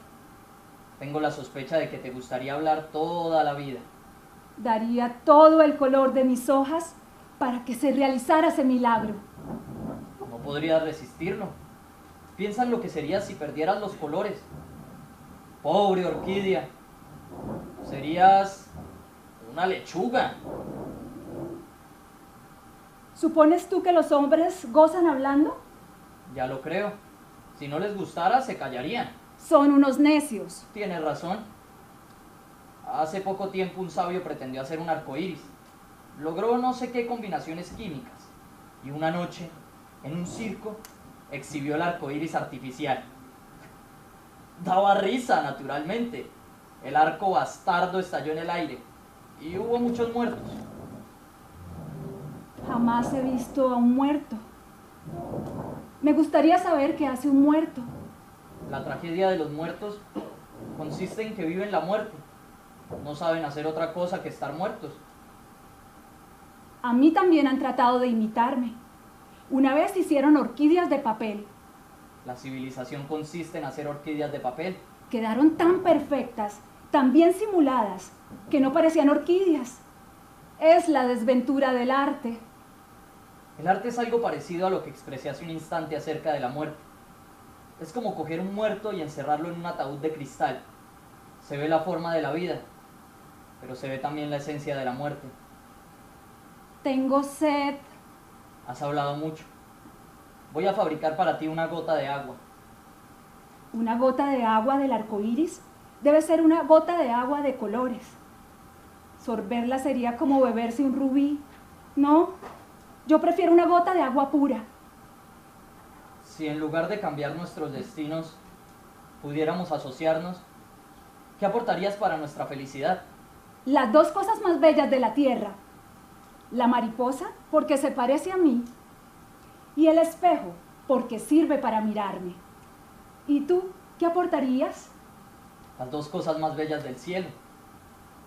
Tengo la sospecha de que te gustaría hablar toda la vida. Daría todo el color de mis hojas para que se realizara ese milagro. No podrías resistirlo. Piensa en lo que sería si perdieras los colores. Pobre orquídea. Serías una lechuga. ¿Supones tú que los hombres gozan hablando? Ya lo creo. Si no les gustara, se callarían. Son unos necios. Tienes razón. Hace poco tiempo un sabio pretendió hacer un arco iris. Logró no sé qué combinaciones químicas. Y una noche, en un circo, exhibió el arco iris artificial. Daba risa, naturalmente. El arco bastardo estalló en el aire. Y hubo muchos muertos. Jamás he visto a un muerto. Me gustaría saber qué hace un muerto. La tragedia de los muertos consiste en que viven la muerte. No saben hacer otra cosa que estar muertos. A mí también han tratado de imitarme. Una vez hicieron orquídeas de papel. La civilización consiste en hacer orquídeas de papel. Quedaron tan perfectas, tan bien simuladas, que no parecían orquídeas. Es la desventura del arte. El arte es algo parecido a lo que expresé hace un instante acerca de la muerte. Es como coger un muerto y encerrarlo en un ataúd de cristal. Se ve la forma de la vida, pero se ve también la esencia de la muerte. Tengo sed. Has hablado mucho. Voy a fabricar para ti una gota de agua. Una gota de agua del arco iris debe ser una gota de agua de colores. Sorberla sería como beberse un rubí. No, yo prefiero una gota de agua pura. Si en lugar de cambiar nuestros destinos pudiéramos asociarnos, ¿qué aportarías para nuestra felicidad? Las dos cosas más bellas de la tierra. La mariposa, porque se parece a mí, y el espejo, porque sirve para mirarme. ¿Y tú qué aportarías? Las dos cosas más bellas del cielo.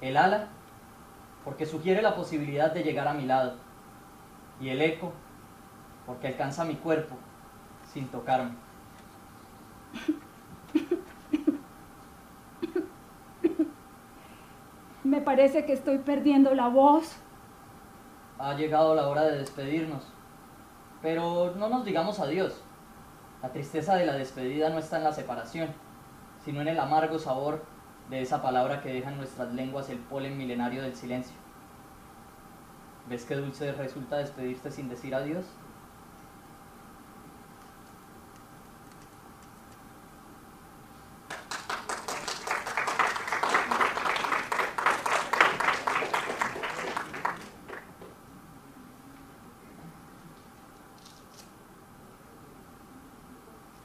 El ala, porque sugiere la posibilidad de llegar a mi lado. Y el eco, porque alcanza mi cuerpo sin tocarme. Me parece que estoy perdiendo la voz. Ha llegado la hora de despedirnos, pero no nos digamos adiós. La tristeza de la despedida no está en la separación, sino en el amargo sabor de esa palabra que deja en nuestras lenguas el polen milenario del silencio. ¿Ves qué dulce resulta despedirte sin decir adiós?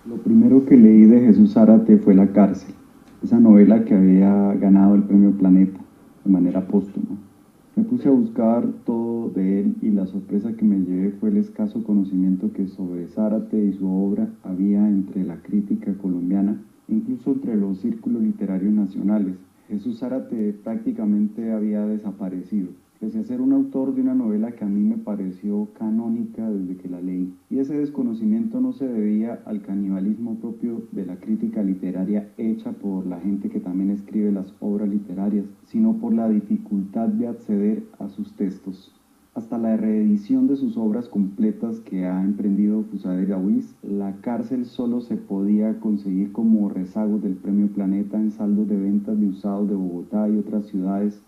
Lo primero que leí de Jesús Zárate fue La cárcel, esa novela que había ganado el Premio Planeta de manera póstuma. Me puse a buscar todo de él y la sorpresa que me llevé fue el escaso conocimiento que sobre Zárate y su obra había entre la crítica colombiana, incluso entre los círculos literarios nacionales. Jesús Zárate prácticamente había desaparecido, pese a ser un autor de una novela que a mí me pareció canónica desde que la leí. Y ese desconocimiento no se debía al canibalismo propio de la crítica literaria hecha por la gente que también escribe las obras literarias, sino por la dificultad de acceder a sus textos. Hasta la reedición de sus obras completas que ha emprendido Fusader Gawis, La cárcel solo se podía conseguir como rezago del Premio Planeta en saldos de ventas de usados de Bogotá y otras ciudades,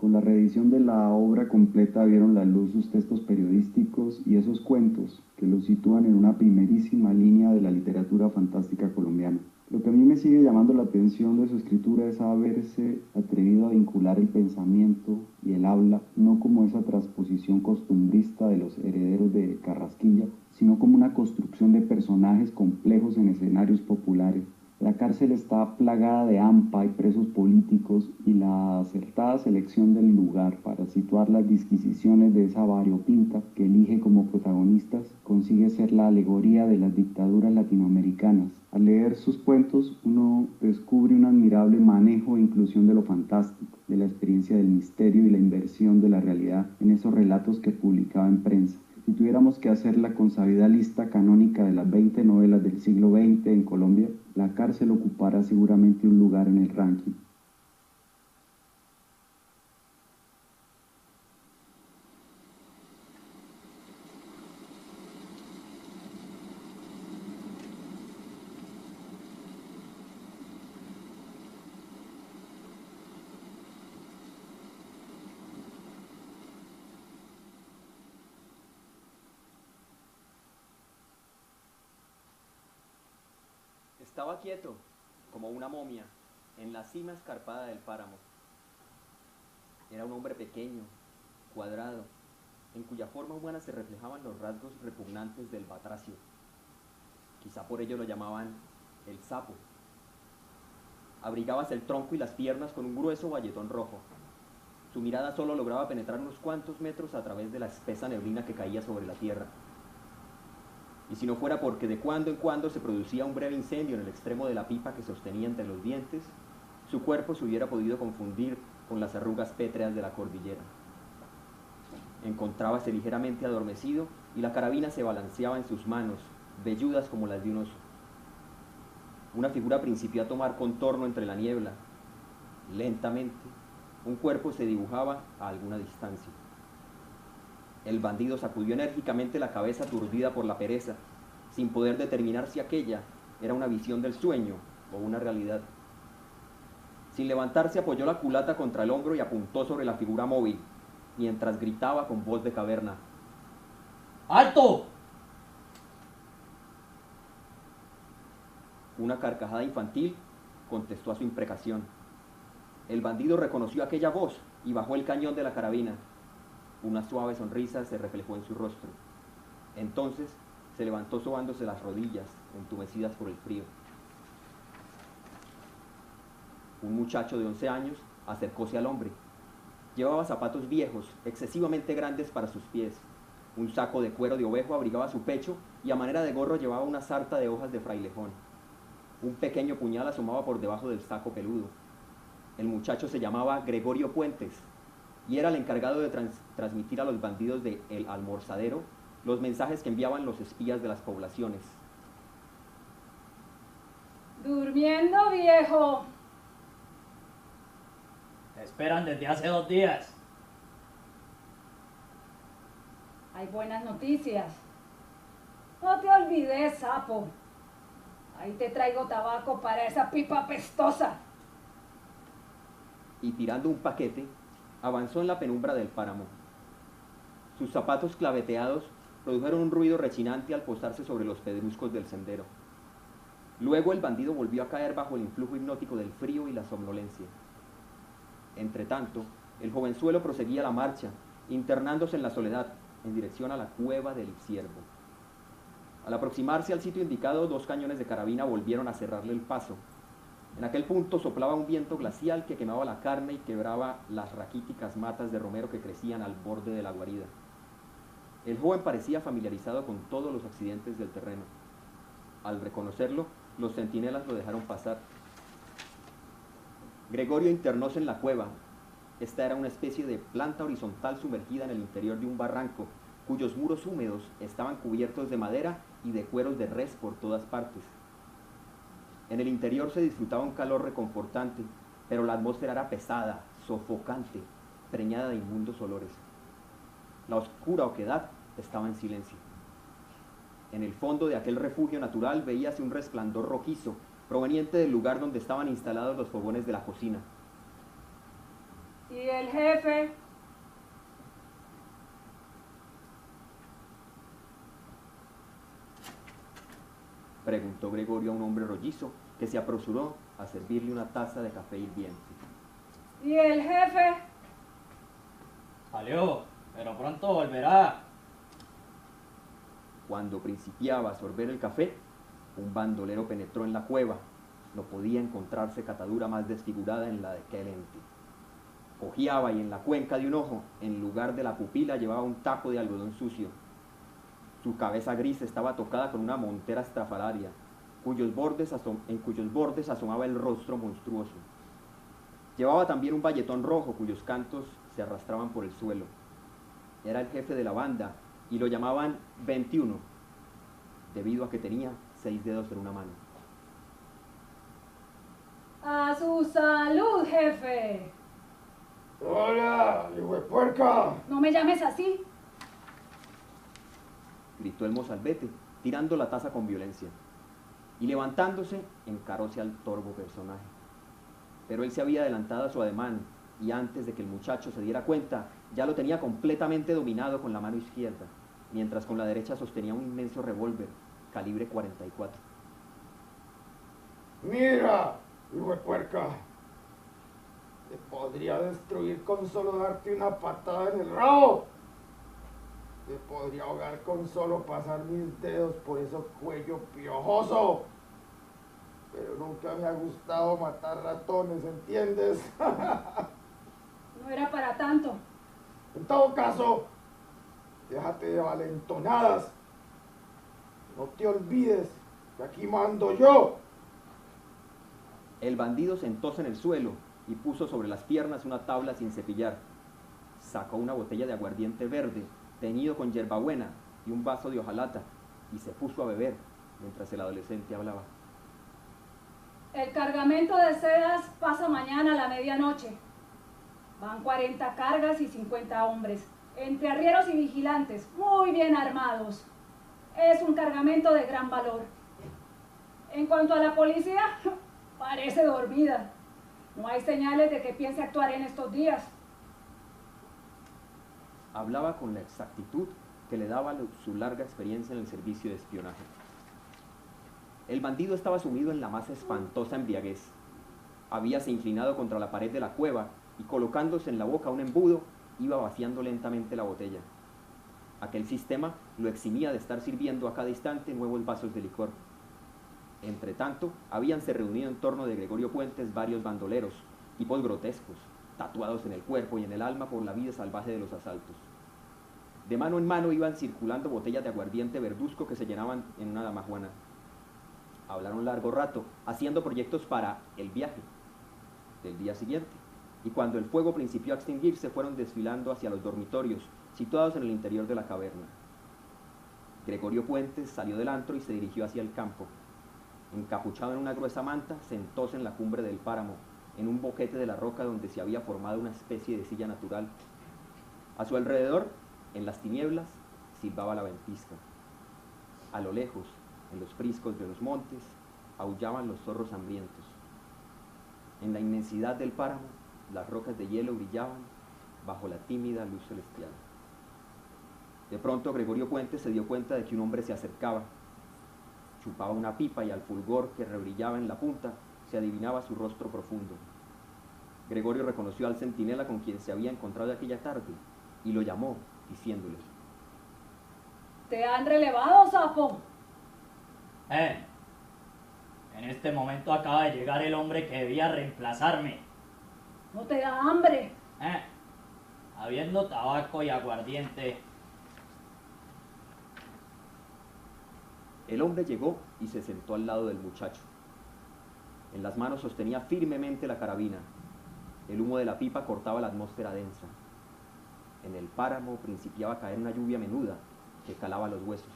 Con la reedición de la obra completa vieron la luz sus textos periodísticos y esos cuentos que los sitúan en una primerísima línea de la literatura fantástica colombiana. Lo que a mí me sigue llamando la atención de su escritura es haberse atrevido a vincular el pensamiento y el habla no como esa transposición costumbrista de los herederos de Carrasquilla, sino como una construcción de personajes complejos en escenarios populares. La cárcel está plagada de hampa y presos políticos, y la acertada selección del lugar para situar las disquisiciones de esa variopinta que elige como protagonistas consigue ser la alegoría de las dictaduras latinoamericanas. Al leer sus cuentos uno descubre un admirable manejo e inclusión de lo fantástico, de la experiencia del misterio y la inversión de la realidad en esos relatos que publicaba en prensa. Si tuviéramos que hacer la consabida lista canónica de las 20 novelas del siglo XX en Colombia, La cárcel ocupará seguramente un lugar en el ranking. Estaba quieto, como una momia, en la cima escarpada del páramo. Era un hombre pequeño, cuadrado, en cuya forma humana se reflejaban los rasgos repugnantes del batracio. Quizá por ello lo llamaban el sapo. Abrigaba el tronco y las piernas con un grueso bayetón rojo. Su mirada solo lograba penetrar unos cuantos metros a través de la espesa neblina que caía sobre la tierra. Y si no fuera porque de cuando en cuando se producía un breve incendio en el extremo de la pipa que sostenía entre los dientes, su cuerpo se hubiera podido confundir con las arrugas pétreas de la cordillera. Encontrábase ligeramente adormecido y la carabina se balanceaba en sus manos, velludas como las de un oso. Una figura principió a tomar contorno entre la niebla. Lentamente, un cuerpo se dibujaba a alguna distancia. El bandido sacudió enérgicamente la cabeza aturdida por la pereza, sin poder determinar si aquella era una visión del sueño o una realidad. Sin levantarse apoyó la culata contra el hombro y apuntó sobre la figura móvil, mientras gritaba con voz de caverna: ¡Alto! Una carcajada infantil contestó a su imprecación. El bandido reconoció aquella voz y bajó el cañón de la carabina. Una suave sonrisa se reflejó en su rostro. Entonces se levantó sobándose las rodillas, entumecidas por el frío. Un muchacho de 11 años acercóse al hombre. Llevaba zapatos viejos, excesivamente grandes para sus pies. Un saco de cuero de ovejo abrigaba su pecho y a manera de gorro llevaba una sarta de hojas de frailejón. Un pequeño puñal asomaba por debajo del saco peludo. El muchacho se llamaba Gregorio Puentes y era el encargado de transmitir a los bandidos de El Almorzadero los mensajes que enviaban los espías de las poblaciones. Durmiendo, viejo. Te esperan desde hace 2 días. Hay buenas noticias. No te olvides, sapo. Ahí te traigo tabaco para esa pipa apestosa. Y tirando un paquete, avanzó en la penumbra del páramo. Sus zapatos claveteados produjeron un ruido rechinante al posarse sobre los pedruscos del sendero. Luego el bandido volvió a caer bajo el influjo hipnótico del frío y la somnolencia. Entretanto, el jovenzuelo proseguía la marcha, internándose en la soledad, en dirección a la cueva del ciervo. Al aproximarse al sitio indicado, 2 cañones de carabina volvieron a cerrarle el paso. En aquel punto soplaba un viento glacial que quemaba la carne y quebraba las raquíticas matas de romero que crecían al borde de la guarida. El joven parecía familiarizado con todos los accidentes del terreno. Al reconocerlo, los centinelas lo dejaron pasar. Gregorio internóse en la cueva. Esta era una especie de planta horizontal sumergida en el interior de un barranco, cuyos muros húmedos estaban cubiertos de madera y de cueros de res por todas partes. En el interior se disfrutaba un calor reconfortante, pero la atmósfera era pesada, sofocante, preñada de inmundos olores. La oscura oquedad estaba en silencio. En el fondo de aquel refugio natural veíase un resplandor rojizo, proveniente del lugar donde estaban instalados los fogones de la cocina. ¿Y el jefe? Preguntó Gregorio a un hombre rollizo que se apresuró a servirle una taza de café hirviente. ¿Y el jefe? Salió, pero pronto volverá. Cuando principiaba a sorber el café, un bandolero penetró en la cueva. No podía encontrarse catadura más desfigurada en la de aquel ente. Ojeaba y en la cuenca de un ojo, en lugar de la pupila, llevaba un taco de algodón sucio. Su cabeza gris estaba tocada con una montera estrafalaria, en cuyos bordes asomaba el rostro monstruoso. Llevaba también un bayetón rojo cuyos cantos se arrastraban por el suelo. Era el jefe de la banda y lo llamaban 21, debido a que tenía 6 dedos en una mano. ¡A su salud, jefe! ¡Hola, hijuepuerca! No me llames así. Gritó el mozalbete, tirando la taza con violencia. Y levantándose, encaróse al torvo personaje. Pero él se había adelantado a su ademán, y antes de que el muchacho se diera cuenta, ya lo tenía completamente dominado con la mano izquierda, mientras con la derecha sostenía un inmenso revólver, calibre 44. ¡Mira, hijuepuerca! Te podría destruir con solo darte una patada en el rabo. Te podría ahogar con solo pasar mis dedos por ese cuello piojoso. Pero nunca me ha gustado matar ratones, ¿entiendes? No era para tanto. En todo caso, déjate de valentonadas. No te olvides que aquí mando yo. El bandido sentóse en el suelo y puso sobre las piernas una tabla sin cepillar. Sacó una botella de aguardiente verde, teñido con hierbabuena, y un vaso de hojalata, y se puso a beber mientras el adolescente hablaba. El cargamento de sedas pasa mañana a la medianoche. Van 40 cargas y 50 hombres, entre arrieros y vigilantes, muy bien armados. Es un cargamento de gran valor. En cuanto a la policía, parece dormida. No hay señales de que piense actuar en estos días. Hablaba con la exactitud que le daba su larga experiencia en el servicio de espionaje. El bandido estaba sumido en la más espantosa embriaguez. Habíase inclinado contra la pared de la cueva y colocándose en la boca un embudo, iba vaciando lentamente la botella. Aquel sistema lo eximía de estar sirviendo a cada instante nuevos vasos de licor. Entretanto, habíanse reunido en torno de Gregorio Puentes varios bandoleros, tipos grotescos, tatuados en el cuerpo y en el alma por la vida salvaje de los asaltos. De mano en mano iban circulando botellas de aguardiente verduzco que se llenaban en una damajuana. Hablaron largo rato, haciendo proyectos para el viaje del día siguiente, y cuando el fuego principió a extinguirse, fueron desfilando hacia los dormitorios, situados en el interior de la caverna. Gregorio Puentes salió del antro y se dirigió hacia el campo. Encapuchado en una gruesa manta, sentóse en la cumbre del páramo, en un boquete de la roca donde se había formado una especie de silla natural. A su alrededor, en las tinieblas, silbaba la ventisca. A lo lejos, en los priscos de los montes, aullaban los zorros hambrientos. En la inmensidad del páramo, las rocas de hielo brillaban bajo la tímida luz celestial. De pronto Gregorio Puentes se dio cuenta de que un hombre se acercaba. Chupaba una pipa y al fulgor que rebrillaba en la punta se adivinaba su rostro profundo. Gregorio reconoció al centinela con quien se había encontrado aquella tarde y lo llamó, diciéndole: ¿Te han relevado, sapo? En este momento acaba de llegar el hombre que debía reemplazarme. ¿No te da hambre? Habiendo tabaco y aguardiente. El hombre llegó y se sentó al lado del muchacho. En las manos sostenía firmemente la carabina. El humo de la pipa cortaba la atmósfera densa. En el páramo principiaba a caer una lluvia menuda que calaba los huesos.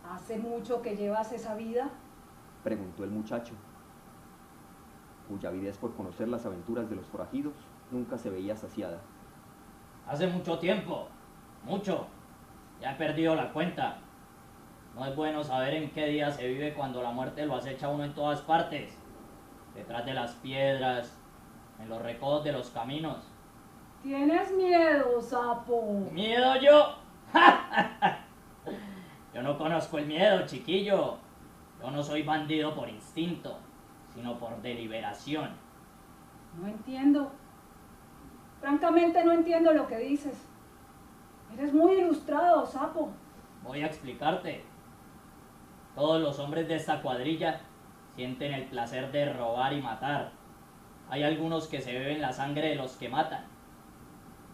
¿Hace mucho que llevas esa vida? Preguntó el muchacho, cuya avidez por conocer las aventuras de los forajidos nunca se veía saciada. Hace mucho tiempo, mucho. Ya he perdido la cuenta. No es bueno saber en qué día se vive cuando la muerte lo acecha a uno en todas partes. Detrás de las piedras, en los recodos de los caminos. ¿Tienes miedo, sapo? ¿Miedo yo? Yo no conozco el miedo, chiquillo. Yo no soy bandido por instinto, sino por deliberación. No entiendo. Francamente no entiendo lo que dices. Eres muy ilustrado, sapo. Voy a explicarte. Todos los hombres de esta cuadrilla sienten el placer de robar y matar. Hay algunos que se beben la sangre de los que matan.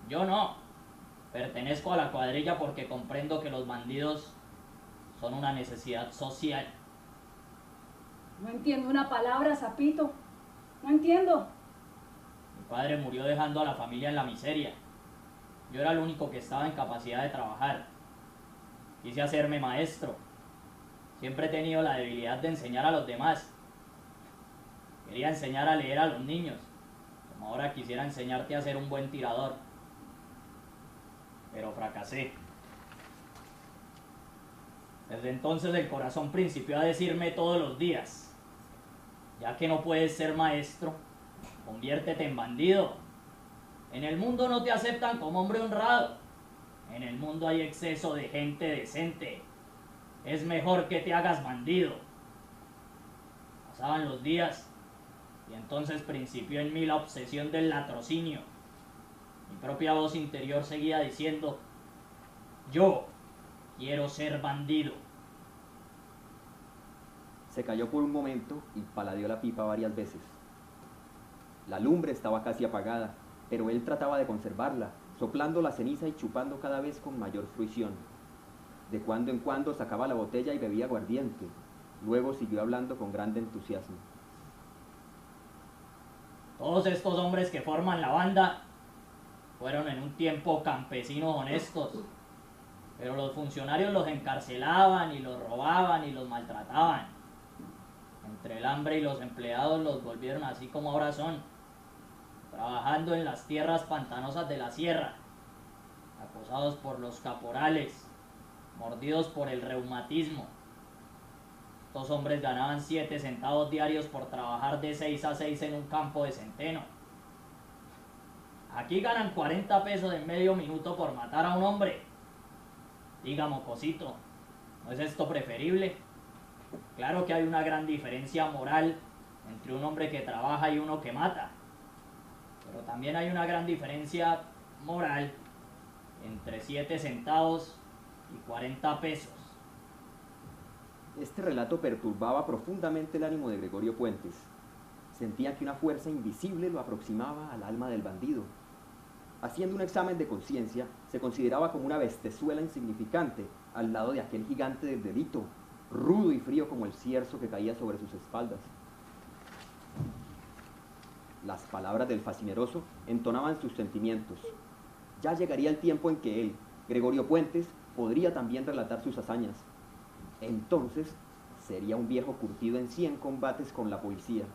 Yo no. Pertenezco a la cuadrilla porque comprendo que los bandidos son una necesidad social. No entiendo una palabra, sapito. No entiendo. Mi padre murió dejando a la familia en la miseria. Yo era el único que estaba en capacidad de trabajar. Quise hacerme maestro. Siempre he tenido la debilidad de enseñar a los demás. Quería enseñar a leer a los niños, como ahora quisiera enseñarte a ser un buen tirador. Pero fracasé. Desde entonces el corazón principió a decirme todos los días: ya que no puedes ser maestro, conviértete en bandido. En el mundo no te aceptan como hombre honrado. En el mundo hay exceso de gente decente. Es mejor que te hagas bandido. Pasaban los días y entonces principió en mí la obsesión del latrocinio. Mi propia voz interior seguía diciendo: yo quiero ser bandido. Se cayó por un momento y paladeó la pipa varias veces. La lumbre estaba casi apagada, pero él trataba de conservarla, soplando la ceniza y chupando cada vez con mayor fruición. De cuando en cuando sacaba la botella y bebía aguardiente. Luego siguió hablando con grande entusiasmo. Todos estos hombres que forman la banda fueron en un tiempo campesinos honestos, pero los funcionarios los encarcelaban y los robaban y los maltrataban. Entre el hambre y los empleados los volvieron así como ahora son, trabajando en las tierras pantanosas de la sierra, acosados por los caporales, mordidos por el reumatismo. Estos hombres ganaban 7 centavos diarios por trabajar de 6 a 6 en un campo de centeno. Aquí ganan 40 pesos en medio minuto por matar a un hombre. Diga, mocosito, ¿no es esto preferible? Claro que hay una gran diferencia moral entre un hombre que trabaja y uno que mata. Pero también hay una gran diferencia moral entre 7 centavos y 40 pesos. Este relato perturbaba profundamente el ánimo de Gregorio Puentes. Sentía que una fuerza invisible lo aproximaba al alma del bandido. Haciendo un examen de conciencia, se consideraba como una bestezuela insignificante al lado de aquel gigante del delito, rudo y frío como el cierzo que caía sobre sus espaldas. Las palabras del facineroso entonaban sus sentimientos. Ya llegaría el tiempo en que él, Gregorio Puentes, podría también relatar sus hazañas. Entonces sería un viejo curtido en 100 combates con la policía,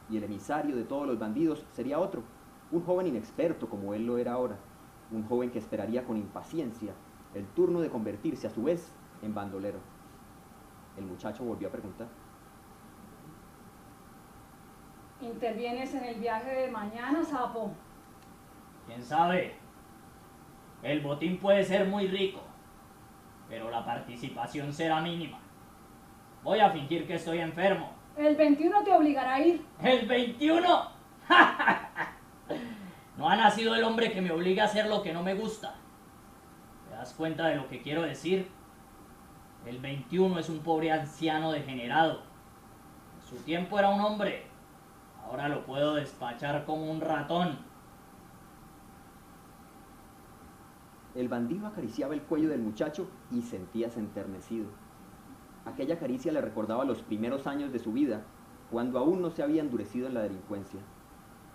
y el emisario de todos los bandidos sería otro, un joven inexperto como él lo era ahora, un joven que esperaría con impaciencia el turno de convertirse a su vez en bandolero. El muchacho volvió a preguntar: ¿intervienes en el viaje de mañana, sapo? ¿Quién sabe? El botín puede ser muy rico, pero la participación será mínima. Voy a fingir que estoy enfermo. El 21 te obligará a ir. ¿El 21? No ha nacido el hombre que me obliga a hacer lo que no me gusta. ¿Te das cuenta de lo que quiero decir? El 21 es un pobre anciano degenerado. En su tiempo era un hombre. Ahora lo puedo despachar como un ratón. El bandido acariciaba el cuello del muchacho y sentíase enternecido. Aquella caricia le recordaba los primeros años de su vida, cuando aún no se había endurecido en la delincuencia.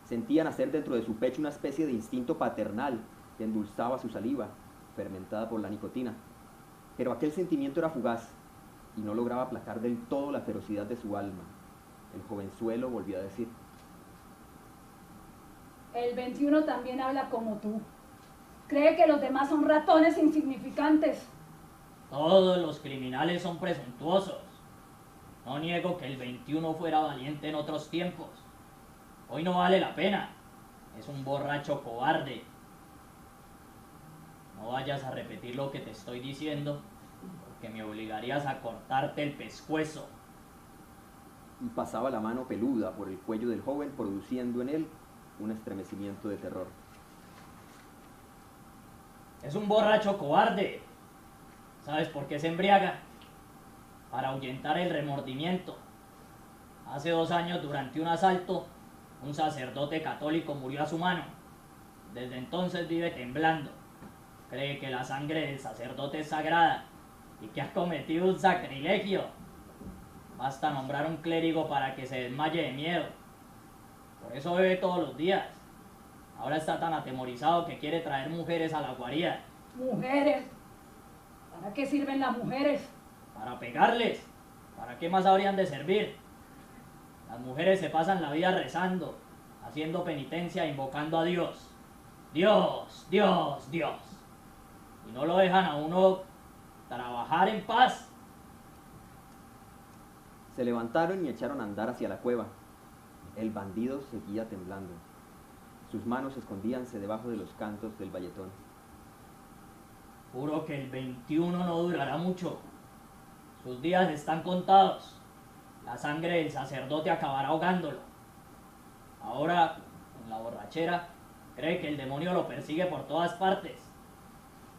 Sentía nacer dentro de su pecho una especie de instinto paternal que endulzaba su saliva, fermentada por la nicotina. Pero aquel sentimiento era fugaz y no lograba aplacar del todo la ferocidad de su alma. El jovenzuelo volvió a decir: El 21 también habla como tú. Cree que los demás son ratones insignificantes. Todos los criminales son presuntuosos. No niego que el 21 fuera valiente en otros tiempos. Hoy no vale la pena. Es un borracho cobarde. No vayas a repetir lo que te estoy diciendo, porque me obligarías a cortarte el pescuezo. Y pasaba la mano peluda por el cuello del joven, produciendo en él un estremecimiento de terror. Es un borracho cobarde. ¿Sabes por qué se embriaga? Para ahuyentar el remordimiento. Hace 2 años, durante un asalto, un sacerdote católico murió a su mano. Desde entonces vive temblando. Cree que la sangre del sacerdote es sagrada y que ha cometido un sacrilegio. Basta nombrar un clérigo para que se desmaye de miedo. Por eso bebe todos los días. Ahora está tan atemorizado que quiere traer mujeres a la guarida. ¿Mujeres? ¿Para qué sirven las mujeres? Para pegarles. ¿Para qué más habrían de servir? Las mujeres se pasan la vida rezando, haciendo penitencia, invocando a Dios. Dios, Dios, Dios. Y no lo dejan a uno trabajar en paz. Se levantaron y echaron a andar hacia la cueva. El bandido seguía temblando. Sus manos escondíanse debajo de los cantos del bayetón. Juro que el 21 no durará mucho. Sus días están contados. La sangre del sacerdote acabará ahogándolo. Ahora, con la borrachera, cree que el demonio lo persigue por todas partes.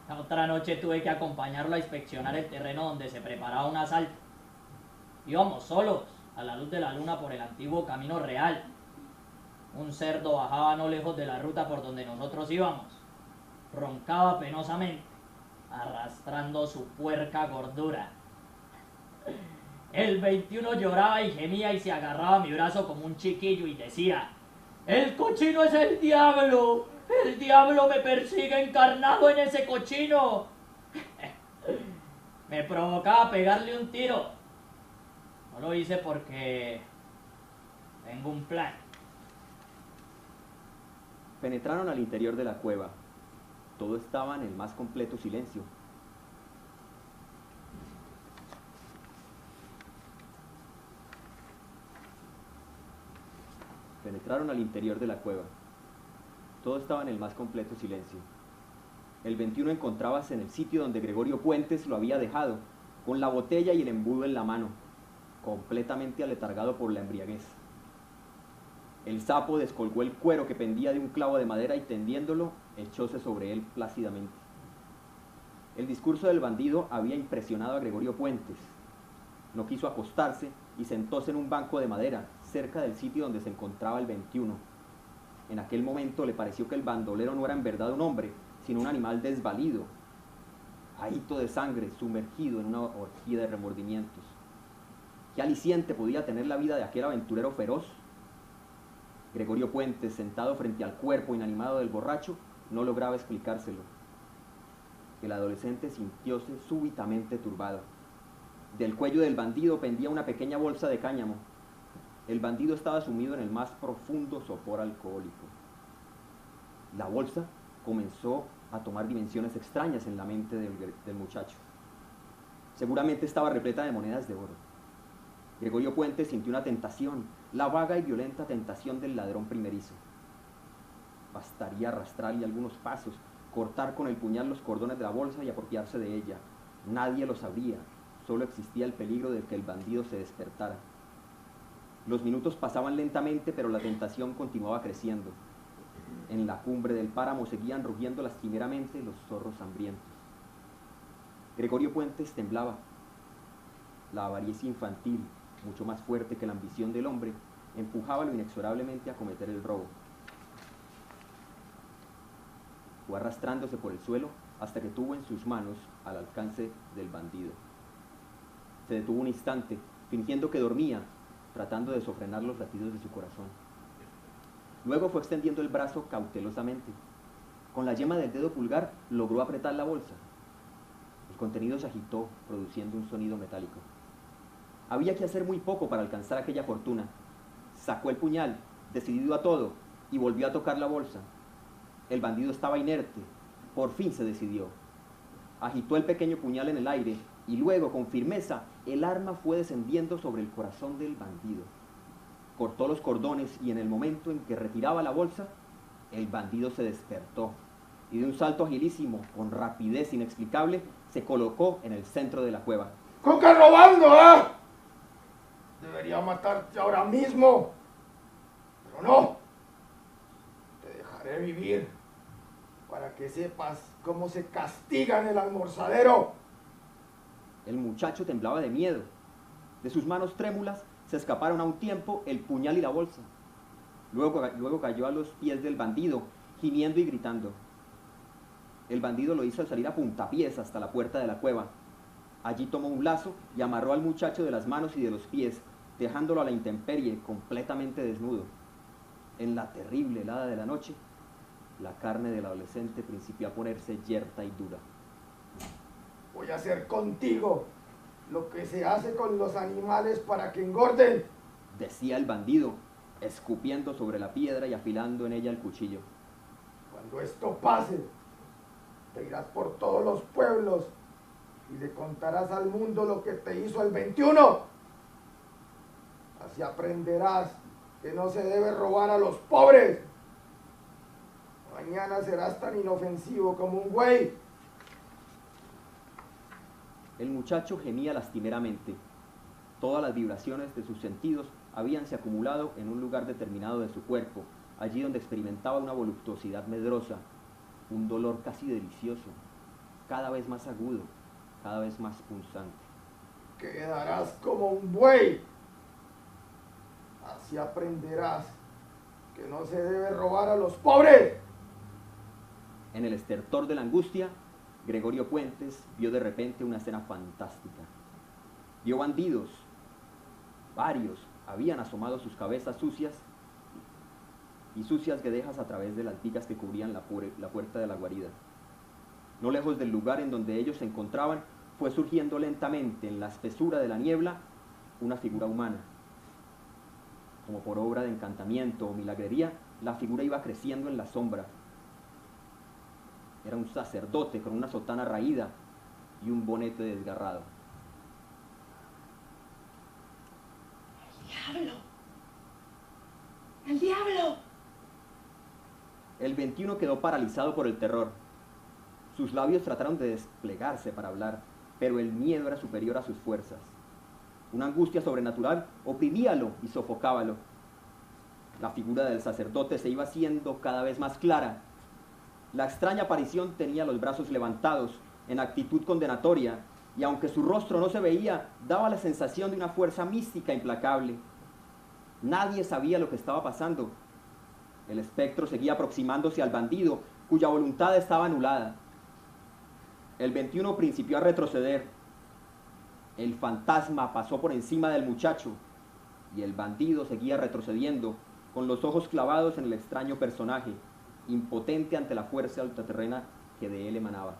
La otra noche tuve que acompañarlo a inspeccionar el terreno donde se preparaba un asalto. Íbamos solos, a la luz de la luna, por el antiguo camino real. Un cerdo bajaba no lejos de la ruta por donde nosotros íbamos. Roncaba penosamente, arrastrando su puerca gordura. El 21 lloraba y gemía y se agarraba a mi brazo como un chiquillo y decía: ¡el cochino es el diablo! ¡El diablo me persigue encarnado en ese cochino! Me provocaba pegarle un tiro. No lo hice porque tengo un plan. Penetraron al interior de la cueva. Todo estaba en el más completo silencio. Penetraron al interior de la cueva. Todo estaba en el más completo silencio. El 21 encontrábase en el sitio donde Gregorio Puentes lo había dejado, con la botella y el embudo en la mano, completamente aletargado por la embriaguez. El sapo descolgó el cuero que pendía de un clavo de madera y, tendiéndolo, echóse sobre él plácidamente. El discurso del bandido había impresionado a Gregorio Puentes. No quiso acostarse y sentóse en un banco de madera, cerca del sitio donde se encontraba el 21. En aquel momento le pareció que el bandolero no era en verdad un hombre, sino un animal desvalido, ahito de sangre, sumergido en una orgía de remordimientos. ¿Qué aliciente podía tener la vida de aquel aventurero feroz? Gregorio Puentes, sentado frente al cuerpo inanimado del borracho, no lograba explicárselo. El adolescente sintióse súbitamente turbado. Del cuello del bandido pendía una pequeña bolsa de cáñamo. El bandido estaba sumido en el más profundo sopor alcohólico. La bolsa comenzó a tomar dimensiones extrañas en la mente del muchacho. Seguramente estaba repleta de monedas de oro. Gregorio Puentes sintió una tentación, la vaga y violenta tentación del ladrón primerizo. Bastaría arrastrarle algunos pasos, cortar con el puñal los cordones de la bolsa y apropiarse de ella. Nadie lo sabría, solo existía el peligro de que el bandido se despertara. Los minutos pasaban lentamente, pero la tentación continuaba creciendo. En la cumbre del páramo seguían rugiendo lastimeramente los zorros hambrientos. Gregorio Puentes temblaba. La avaricia infantil, mucho más fuerte que la ambición del hombre, empujábalo inexorablemente a cometer el robo. Fue arrastrándose por el suelo hasta que tuvo en sus manos al alcance del bandido. Se detuvo un instante, fingiendo que dormía, tratando de sofrenar los latidos de su corazón. Luego fue extendiendo el brazo cautelosamente. Con la yema del dedo pulgar logró apretar la bolsa. El contenido se agitó, produciendo un sonido metálico. Había que hacer muy poco para alcanzar aquella fortuna. Sacó el puñal, decidido a todo, y volvió a tocar la bolsa. El bandido estaba inerte. Por fin se decidió. Agitó el pequeño puñal en el aire y luego, con firmeza, el arma fue descendiendo sobre el corazón del bandido. Cortó los cordones y en el momento en que retiraba la bolsa, El bandido se despertó y de un salto agilísimo, con rapidez inexplicable, se colocó en el centro de la cueva. ¡Coca robando, ah! Debería matarte ahora mismo, pero no. Te dejaré vivir para que sepas cómo se castiga en el almorzadero. El muchacho temblaba de miedo. De sus manos trémulas se escaparon a un tiempo el puñal y la bolsa. Luego cayó a los pies del bandido, gimiendo y gritando. El bandido lo hizo salir a puntapiés hasta la puerta de la cueva. Allí tomó un lazo y amarró al muchacho de las manos y de los pies, dejándolo a la intemperie, completamente desnudo. En la terrible helada de la noche, la carne del adolescente principió a ponerse yerta y dura. Voy a hacer contigo lo que se hace con los animales para que engorden, decía el bandido, escupiendo sobre la piedra y afilando en ella el cuchillo. Cuando esto pase, te irás por todos los pueblos y le contarás al mundo lo que te hizo el 21. Así aprenderás que no se debe robar a los pobres. Mañana serás tan inofensivo como un güey. El muchacho gemía lastimeramente. Todas las vibraciones de sus sentidos habíanse acumulado en un lugar determinado de su cuerpo, allí donde experimentaba una voluptuosidad medrosa, un dolor casi delicioso, cada vez más agudo, cada vez más punzante. Quedarás como un buey. Así aprenderás que no se debe robar a los pobres. En el estertor de la angustia, Gregorio Puentes vio de repente una escena fantástica. Vio bandidos, varios, habían asomado sus cabezas sucias y sucias guedejas a través de las vigas que cubrían la puerta de la guarida. No lejos del lugar en donde ellos se encontraban, fue surgiendo lentamente en la espesura de la niebla una figura humana. Como por obra de encantamiento o milagrería, la figura iba creciendo en la sombra. Era un sacerdote con una sotana raída y un bonete desgarrado. ¡El diablo! ¡El diablo! El 21 quedó paralizado por el terror. Sus labios trataron de desplegarse para hablar, pero el miedo era superior a sus fuerzas. Una angustia sobrenatural oprimíalo y sofocábalo. La figura del sacerdote se iba haciendo cada vez más clara. La extraña aparición tenía los brazos levantados, en actitud condenatoria, y aunque su rostro no se veía, daba la sensación de una fuerza mística implacable. Nadie sabía lo que estaba pasando. El espectro seguía aproximándose al bandido, cuya voluntad estaba anulada. El 21 principió a retroceder. El fantasma pasó por encima del muchacho, y el bandido seguía retrocediendo, con los ojos clavados en el extraño personaje, impotente ante la fuerza ultraterrena que de él emanaba.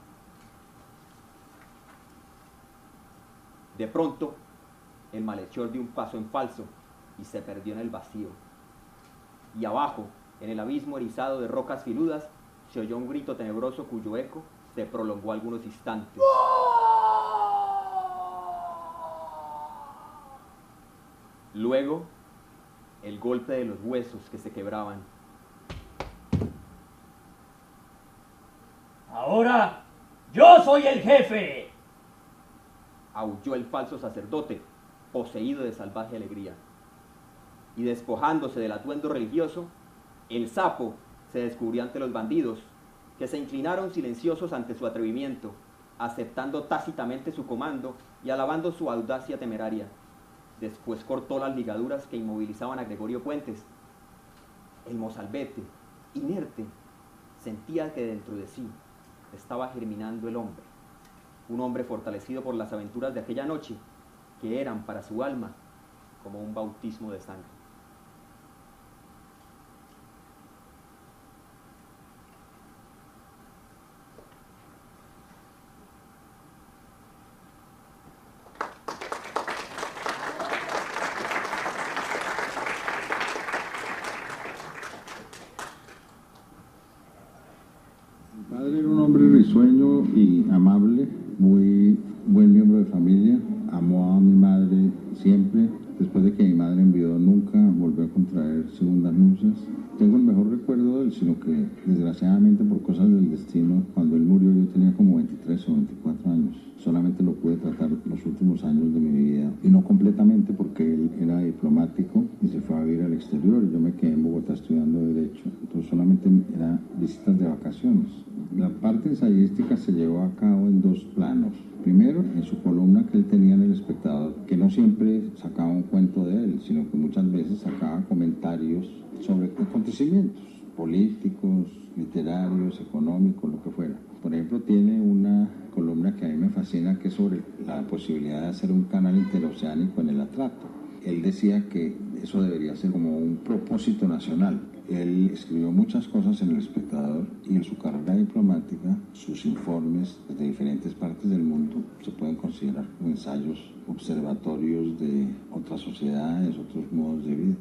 De pronto, el malhechor dio un paso en falso y se perdió en el vacío. Y abajo, en el abismo erizado de rocas filudas, se oyó un grito tenebroso cuyo eco se prolongó algunos instantes. Luego, el golpe de los huesos que se quebraban. Ahora, yo soy el jefe. Aulló el falso sacerdote, poseído de salvaje alegría. Y despojándose del atuendo religioso, el sapo se descubrió ante los bandidos, que se inclinaron silenciosos ante su atrevimiento, aceptando tácitamente su comando y alabando su audacia temeraria. Después cortó las ligaduras que inmovilizaban a Gregorio Puentes. El mozalbete, inerte, sentía que dentro de sí estaba germinando el hombre, un hombre fortalecido por las aventuras de aquella noche, que eran para su alma como un bautismo de sangre. Mi padre era un hombre risueño y amable, muy buen miembro de familia, amó a mi madre siempre. Después de que mi madre enviudó, nunca volvió a contraer segundas nupcias. Tengo el mejor recuerdo de él, sino que desgraciadamente por cosas del destino, cuando él murió yo tenía como 23 o 24 años. Solamente lo pude tratar los últimos años de mi vida, y no completamente porque él era diplomático y se fue a vivir al exterior, y yo me quedé en Bogotá estudiando Derecho, entonces solamente eran visitas de vacaciones. La parte ensayística se llevó a cabo en dos planos. Primero, en su columna que él tenía en El Espectador, que no siempre sacaba un cuento de él, sino que muchas veces sacaba comentarios sobre acontecimientos políticos, literarios, económicos, lo que fuera. Por ejemplo, tiene una columna que a mí me fascina, que es sobre la posibilidad de hacer un canal interoceánico en el Atrato. Él decía que eso debería ser como un propósito nacional. Él escribió muchas cosas en El Espectador, y en su carrera diplomática, sus informes desde diferentes partes del mundo se pueden considerar como ensayos observatorios de otras sociedades, otros modos de vida.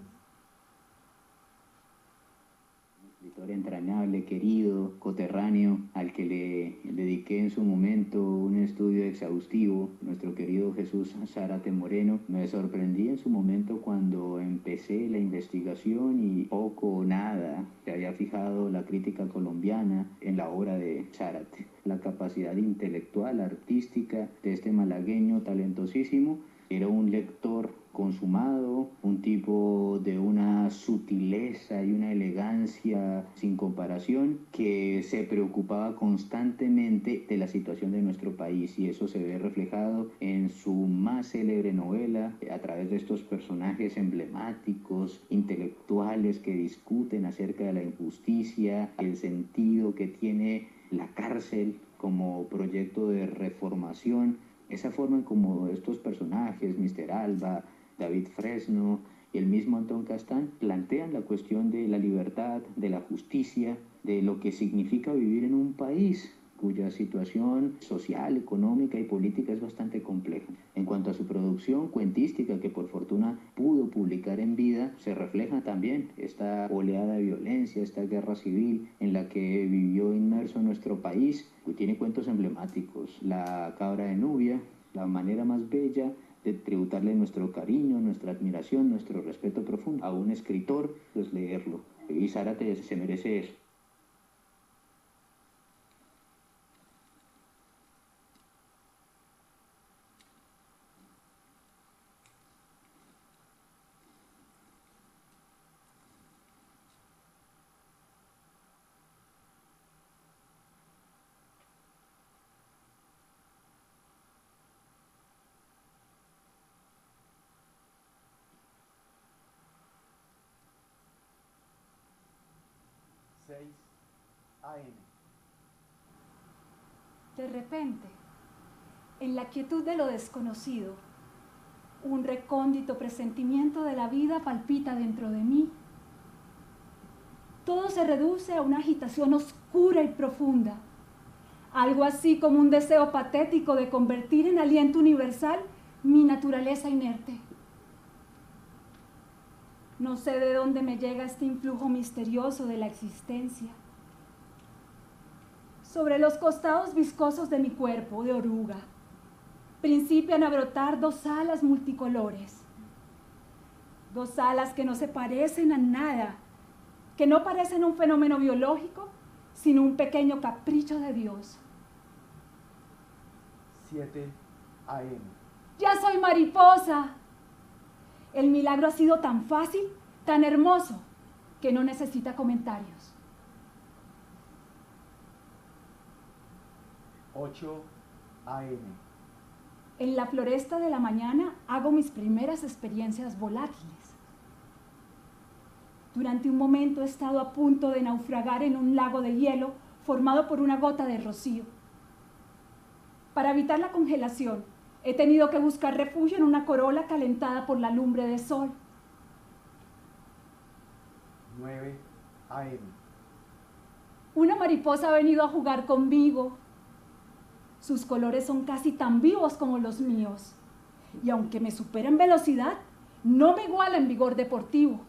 Escritor entrañable, querido, coterráneo, al que le dediqué en su momento un estudio exhaustivo, nuestro querido Jesús Zárate Moreno. Me sorprendí en su momento cuando empecé la investigación y poco o nada se había fijado la crítica colombiana en la obra de Zárate. La capacidad intelectual, artística de este malagueño talentosísimo. Era un lector consumado, un tipo de una sutileza y una elegancia sin comparación, que se preocupaba constantemente de la situación de nuestro país, y eso se ve reflejado en su más célebre novela, a través de estos personajes emblemáticos, intelectuales, que discuten acerca de la injusticia, el sentido que tiene la cárcel como proyecto de reformación. Esa forma en como estos personajes, Mr. Alba, David Fresno y el mismo Antón Castán, plantean la cuestión de la libertad, de la justicia, de lo que significa vivir en un país cuya situación social, económica y política es bastante compleja. En cuanto a su producción cuentística, que por fortuna pudo publicar en vida, se refleja también esta oleada de violencia, esta guerra civil en la que vivió inmerso nuestro país. Tiene cuentos emblemáticos: La cabra de Nubia, la manera más bella de tributarle nuestro cariño, nuestra admiración, nuestro respeto profundo a un escritor, pues leerlo. Y Zárate se merece eso. AM. De repente, en la quietud de lo desconocido, un recóndito presentimiento de la vida palpita dentro de mí. Todo se reduce a una agitación oscura y profunda, algo así como un deseo patético de convertir en aliento universal mi naturaleza inerte. No sé de dónde me llega este influjo misterioso de la existencia. Sobre los costados viscosos de mi cuerpo de oruga, principian a brotar dos alas multicolores. Dos alas que no se parecen a nada, que no parecen un fenómeno biológico, sino un pequeño capricho de Dios. 7 AM. ¡Ya soy mariposa! El milagro ha sido tan fácil, tan hermoso, que no necesita comentarios. 8 AM. En la floresta de la mañana hago mis primeras experiencias volátiles. Durante un momento he estado a punto de naufragar en un lago de hielo formado por una gota de rocío. Para evitar la congelación, he tenido que buscar refugio en una corola calentada por la lumbre del sol. 9 AM. Una mariposa ha venido a jugar conmigo. Sus colores son casi tan vivos como los míos. Y aunque me supera en velocidad, no me iguala en vigor deportivo.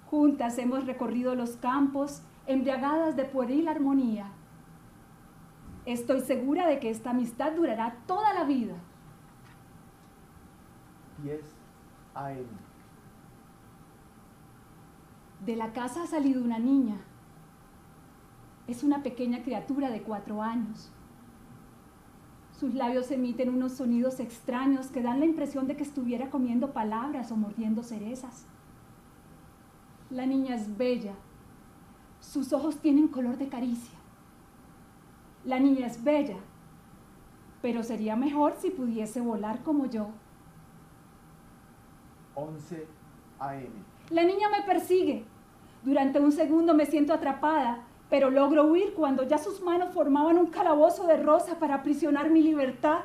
Juntas hemos recorrido los campos, embriagadas de pueril armonía. Estoy segura de que esta amistad durará toda la vida. 10 AM. De la casa ha salido una niña. Es una pequeña criatura de 4 años. Sus labios emiten unos sonidos extraños que dan la impresión de que estuviera comiendo palabras o mordiendo cerezas. La niña es bella. Sus ojos tienen color de caricia. La niña es bella, pero sería mejor si pudiese volar como yo. 11 AM. La niña me persigue. Durante un segundo me siento atrapada, pero logro huir cuando ya sus manos formaban un calabozo de rosa para aprisionar mi libertad.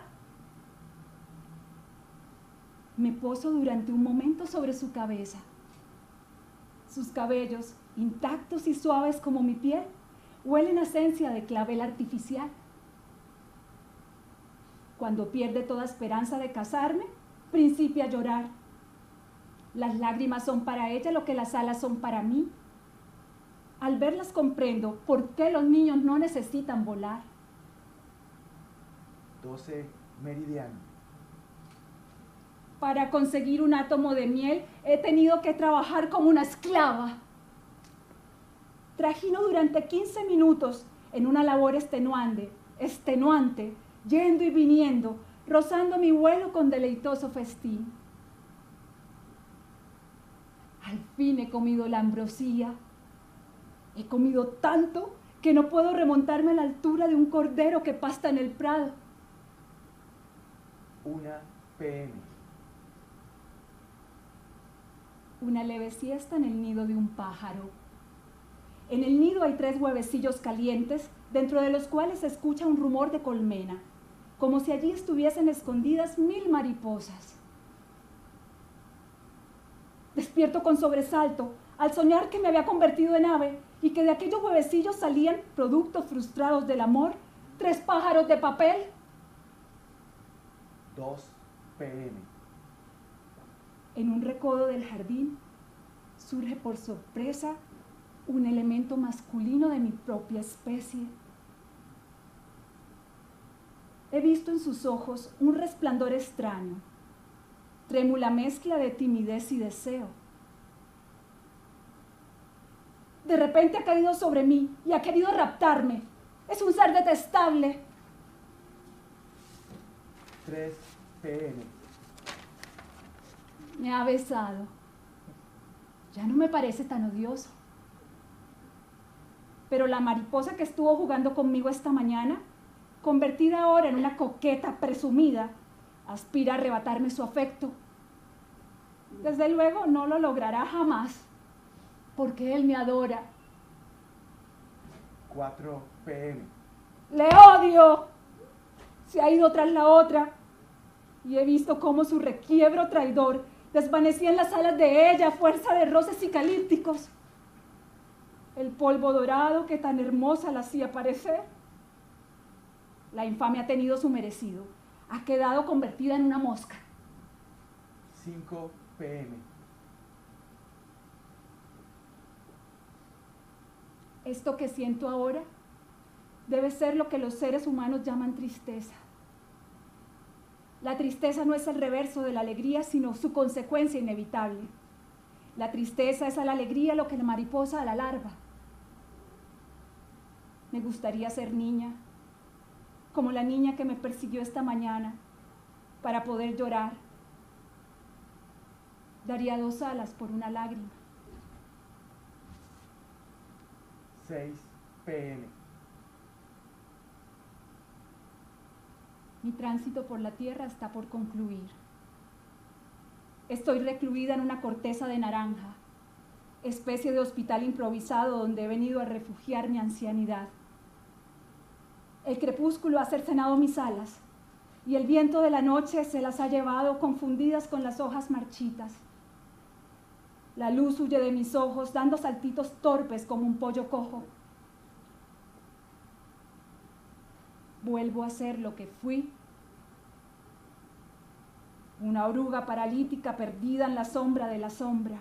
Me poso durante un momento sobre su cabeza. Sus cabellos, intactos y suaves como mi piel, huelen a esencia de clavel artificial. Cuando pierde toda esperanza de casarme, principia a llorar. Las lágrimas son para ella lo que las alas son para mí. Al verlas comprendo por qué los niños no necesitan volar. 12 meridiano. Para conseguir un átomo de miel he tenido que trabajar como una esclava. Trajino durante 15 minutos en una labor extenuante, yendo y viniendo, rozando mi vuelo con deleitoso festín. Al fin he comido la ambrosía. He comido tanto que no puedo remontarme a la altura de un cordero que pasta en el prado. 1 PM. Una leve siesta en el nido de un pájaro. En el nido hay 3 huevecillos calientes, dentro de los cuales se escucha un rumor de colmena, como si allí estuviesen escondidas 1000 mariposas. Despierto con sobresalto al soñar que me había convertido en ave y que de aquellos huevecillos salían, productos frustrados del amor, 3 pájaros de papel. 2 PM. En un recodo del jardín surge por sorpresa un elemento masculino de mi propia especie. He visto en sus ojos un resplandor extraño, trémula mezcla de timidez y deseo. De repente ha caído sobre mí y ha querido raptarme. Es un ser detestable. 3 PM. Me ha besado. Ya no me parece tan odioso. Pero la mariposa que estuvo jugando conmigo esta mañana, convertida ahora en una coqueta presumida, aspira a arrebatarme su afecto. Desde luego no lo logrará jamás, porque él me adora. 4 PM. ¡Le odio! Se ha ido tras la otra, y he visto cómo su requiebro traidor desvanecía en las alas de ella a fuerza de roces eucalípticos. El polvo dorado que tan hermosa la hacía parecer. La infamia ha tenido su merecido. Ha quedado convertida en una mosca. 5 PM. Esto que siento ahora debe ser lo que los seres humanos llaman tristeza. La tristeza no es el reverso de la alegría, sino su consecuencia inevitable. La tristeza es a la alegría lo que la mariposa a la larva. Me gustaría ser niña, como la niña que me persiguió esta mañana, para poder llorar. Daría 2 alas por una lágrima. 6 PM. Mi tránsito por la tierra está por concluir. Estoy recluida en una corteza de naranja, especie de hospital improvisado donde he venido a refugiar mi ancianidad. El crepúsculo ha cercenado mis alas y el viento de la noche se las ha llevado confundidas con las hojas marchitas. La luz huye de mis ojos dando saltitos torpes como un pollo cojo. Vuelvo a ser lo que fui. Una oruga paralítica perdida en la sombra de la sombra.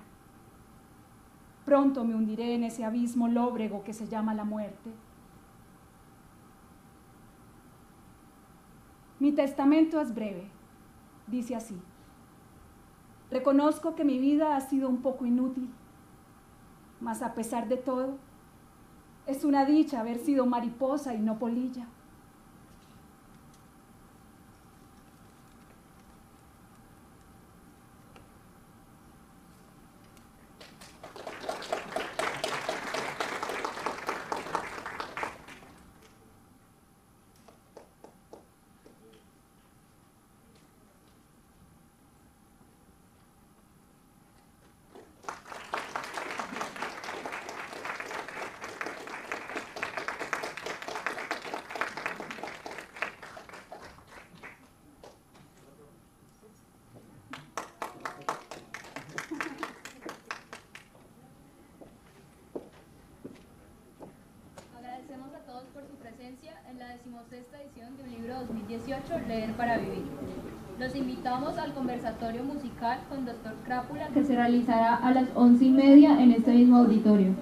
Pronto me hundiré en ese abismo lóbrego que se llama la muerte. Mi testamento es breve, dice así. Reconozco que mi vida ha sido un poco inútil, mas a pesar de todo, Es una dicha haber sido mariposa y no polilla. En la 16ª edición de un libro 2018, Leer para Vivir. Los invitamos al conversatorio musical con Dr. Crápula, que se realizará a las 11:30 en este mismo auditorio.